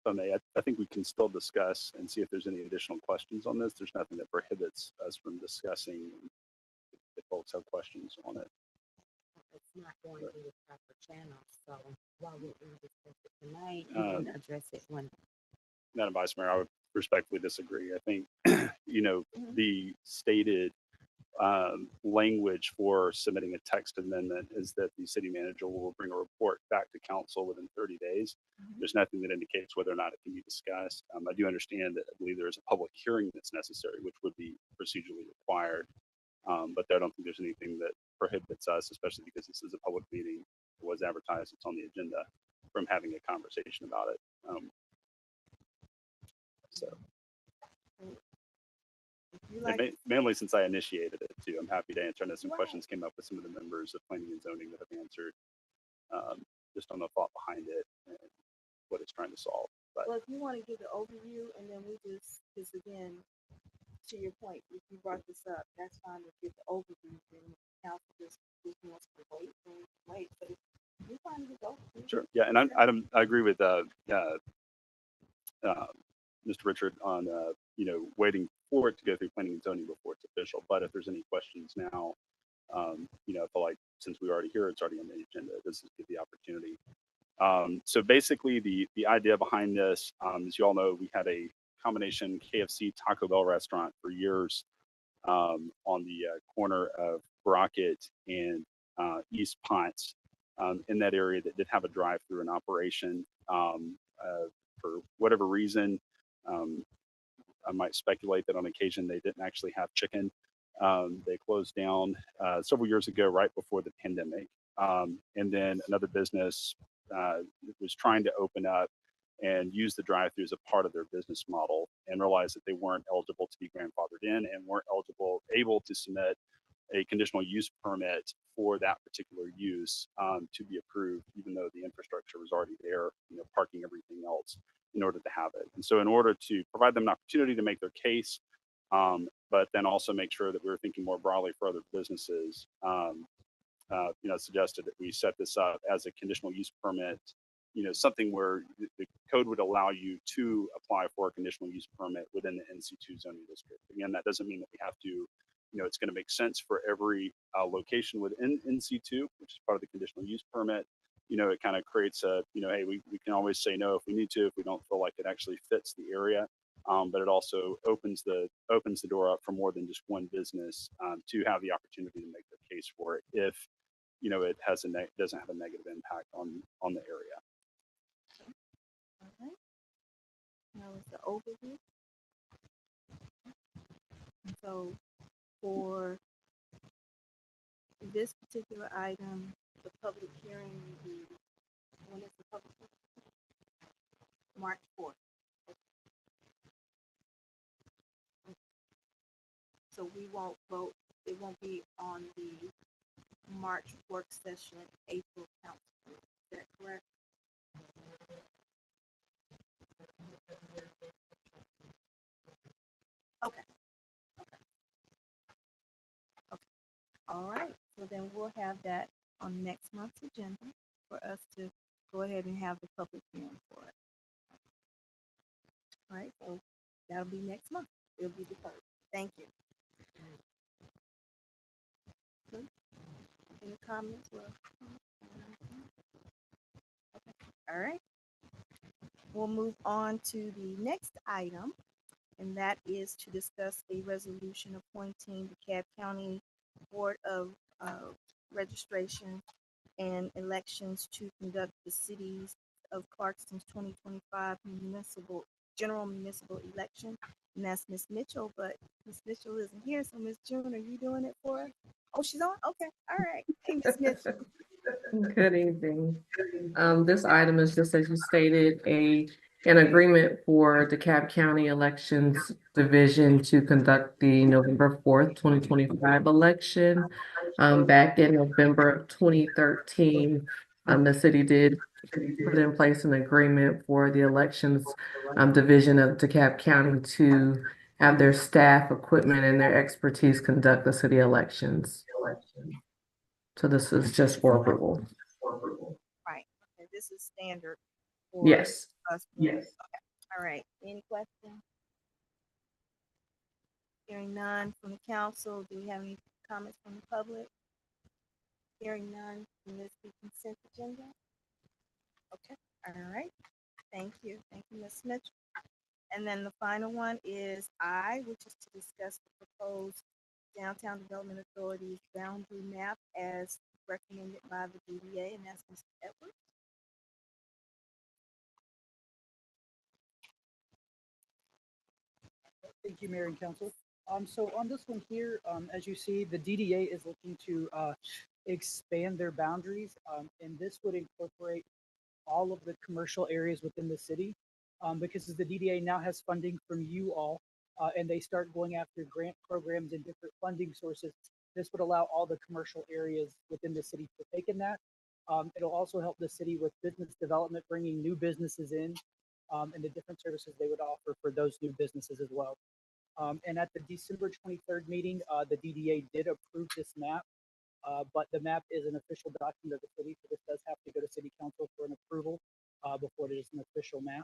I may, I think we can still discuss and see if there's any additional questions on this. There's nothing that prohibits us from discussing if folks have questions on it. It's not going through the proper channels, so while we discuss it tonight, you Um, can address it when. Madam Vice Mayor, I would respectfully disagree. I think, the stated language for submitting a text amendment is that the city manager will bring a report back to council within 30 days. There's nothing that indicates whether or not it can be discussed. I do understand that I believe there is a public hearing that's necessary, which would be procedurally required. But I don't think there's anything that prohibits us, especially because this is a public meeting. It was advertised, it's on the agenda, from having a conversation about it. Mainly since I initiated it too. I'm happy to answer. I know some questions came up with some of the members of planning and zoning that have answered, just on the thought behind it and what it's trying to solve. But Well, if you want to give the overview and then we just again, to your point, if you brought this up, that's fine to give the overview and council just wants to wait, then we can wait. But if you're fine to go. sure, yeah, and I agree with Mr. Richard on waiting for it to go through planning and zoning before it's official. But if there's any questions now, I feel like since we're already here, it's already on the agenda. This is give the opportunity. So basically, the idea behind this, as you all know, we had a combination KFC Taco Bell restaurant for years on the corner of Brockett and East Ponce in that area that did have a drive-through in operation. For whatever reason, I might speculate that on occasion they didn't actually have chicken. They closed down several years ago, right before the pandemic. And then another business was trying to open up and use the drive-through as a part of their business model, and realized that they weren't eligible to be grandfathered in and weren't able to submit a conditional use permit for that particular use to be approved, even though the infrastructure was already there, parking, everything else, in order to have it. And so in order to provide them an opportunity to make their case, but then also make sure that we were thinking more broadly for other businesses, suggested that we set this up as a conditional use permit, something where the code would allow you to apply for a conditional use permit within the NC2 zoning district. Again, that doesn't mean that we have to, it's going to make sense for every location within NC2, which is part of the conditional use permit. It kind of creates a, hey, we can always say no if we need to, if we don't feel like it actually fits the area. But it also opens the door up for more than just one business to have the opportunity to make their case for it if it has doesn't have a negative impact on the area. All right. That was the overview. And so for this particular item, the public hearing will be, when is the public hearing? March 4th. So we won't vote, it won't be on the March work session, April council. Is that correct? Okay. All right. So then we'll have that on next month's agenda for us to go ahead and have the public hearing for it. All right. So that'll be next month. It'll be the first. Thank you. Good. Any comments? Okay. All right. We'll move on to the next item, and that is to discuss a resolution appointing the DeKalb County Board of Registration and Elections to conduct the cities of Clarkston's 2025 general municipal election. And that's Ms. Mitchell, but Ms. Mitchell isn't here. So Ms. June, are you doing it for us? Oh, she's on? Okay. All right. Hey, Ms. Mitchell. Good evening. This item is just as you stated, an agreement for DeKalb County Elections Division to conduct the November 4th, 2025 election. Back in November of 2013, the city did put in place an agreement for the elections division of DeKalb County to have their staff, equipment, and their expertise conduct the city elections. So this is just for approval. Right. Okay. This is standard for Yes. us. Yes. Okay. All right, any questions? Hearing none from the council, do we have any comments from the public? Hearing none from this consent agenda? Okay, all right, thank you, Ms. Mitchell. And then the final one is I, which is to discuss the proposed Downtown Development Authority's boundary map as recommended by the DDA, and that's Mr. Edwards. Thank you, Mayor and Council. So on this one here, as you see, the DDA is looking to expand their boundaries, and this would incorporate all of the commercial areas within the city, because the DDA now has funding from you all, and they start going after grant programs and different funding sources. This would allow all the commercial areas within the city to take in that. It'll also help the city with business development, bringing new businesses in, and the different services they would offer for those new businesses as well. And at the December 23rd meeting, the DDA did approve this map, but the map is an official document of the city, so this does have to go to City Council for an approval before it is an official map.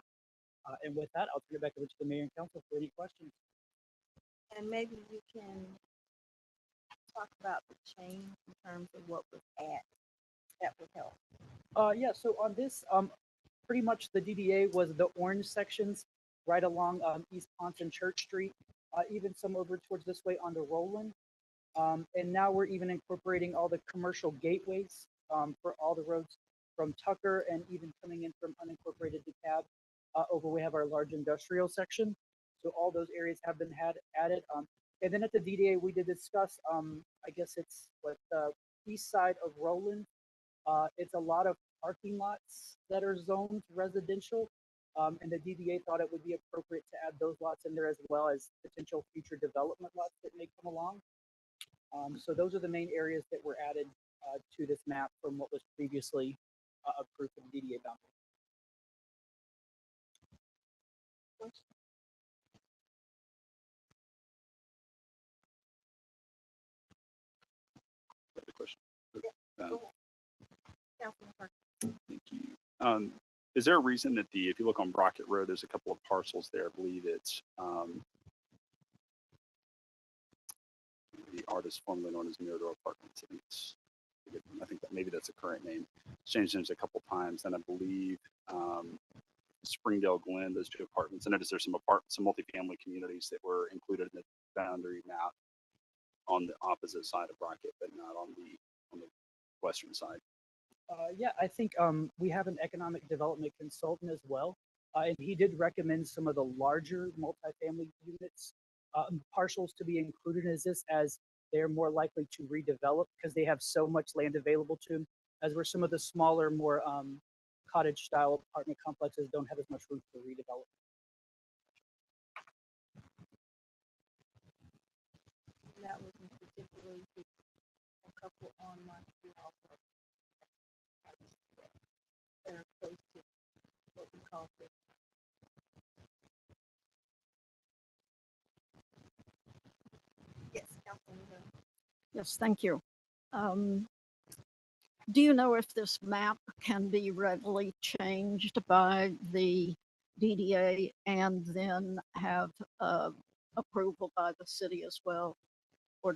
And with that, I'll turn it back over to the Mayor and Council for any questions. And maybe you can talk about the change in terms of what was added. That would help. Yeah, so on this, pretty much the DDA was the orange sections right along East Ponce and Church Street, even some over towards this way onto Roland. And now we're even incorporating all the commercial gateways for all the roads from Tucker and even coming in from unincorporated DeKalb over we have our large industrial section. So all those areas have been added. And then at the DDA, we did discuss, I guess it's what the east side of Roland. It's a lot of parking lots that are zoned residential. And the DDA thought it would be appropriate to add those lots in there as well as potential future development lots that may come along. So those are the main areas that were added to this map from what was previously approved for the DDA boundary. Question. Thank you. Is there a reason that if you look on Brockett Road, there's a couple of parcels there. I believe it's the artist formerly known as Mirador Apartments. I think that maybe that's a current name. It's changed names a couple times, and I believe Springdale Glen, those two apartments. I noticed there's some multifamily communities that were included in the boundary map on the opposite side of Brockett, but not on the western side. Yeah, I think we have an economic development consultant as well, and he did recommend some of the larger multifamily units, parcels to be included in this, as they're more likely to redevelop because they have so much land available to them, as where some of the smaller, more cottage style apartment complexes don't have as much room for redevelopment. That was in particular a couple on Montreal that are close to what we call this. Yes, Councilman. Yes, thank you. Do you know if this map can be readily changed by the DDA and then have approval by the city as well? Or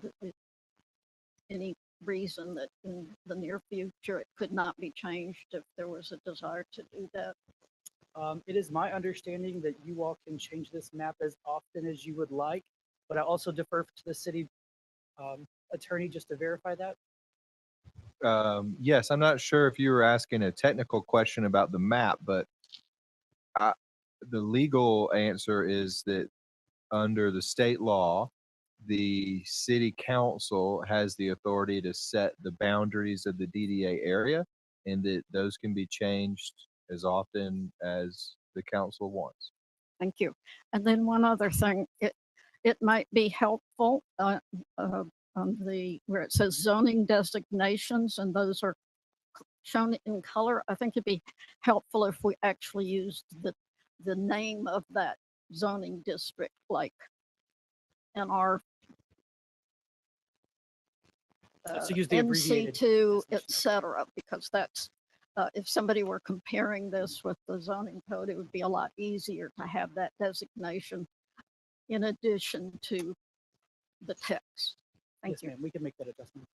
any reason that in the near future it could not be changed if there was a desire to do that? It is my understanding that you all can change this map as often as you would like, but I also defer to the city attorney just to verify that. Yes, I'm not sure if you were asking a technical question about the map, but the legal answer is that under the state law, the city council has the authority to set the boundaries of the DDA area, and that those can be changed as often as the council wants. Thank you. And then one other thing, it might be helpful on where it says zoning designations, and those are shown in color. I think it'd be helpful if we actually used the name of that zoning district, like in our So use the abbreviated NC2, etc., because that's if somebody were comparing this with the zoning code, it would be a lot easier to have that designation in addition to the text. Thank Yes, you. ma'am, we can make that adjustment.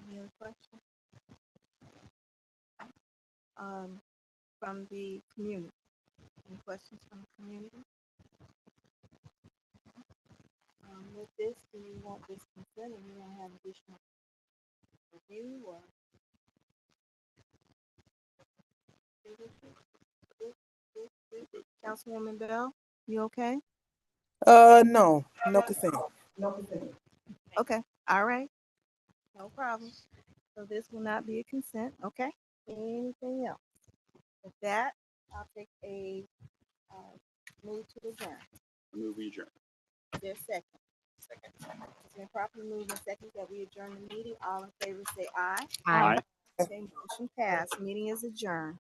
Any other questions? From the community. Any questions from the community? With this, do you want this consent and you want to have additional review or? Councilwoman Bell, you okay? No, no consent. Okay, all right. No problem. So this will not be a consent, okay? Anything else? With that, I'll take a move to adjourn. Move we adjourn. Is there a second? Second. It's been properly moved and second that we adjourn the meeting. All in favor say aye. Aye. Okay, motion passed. Meeting is adjourned.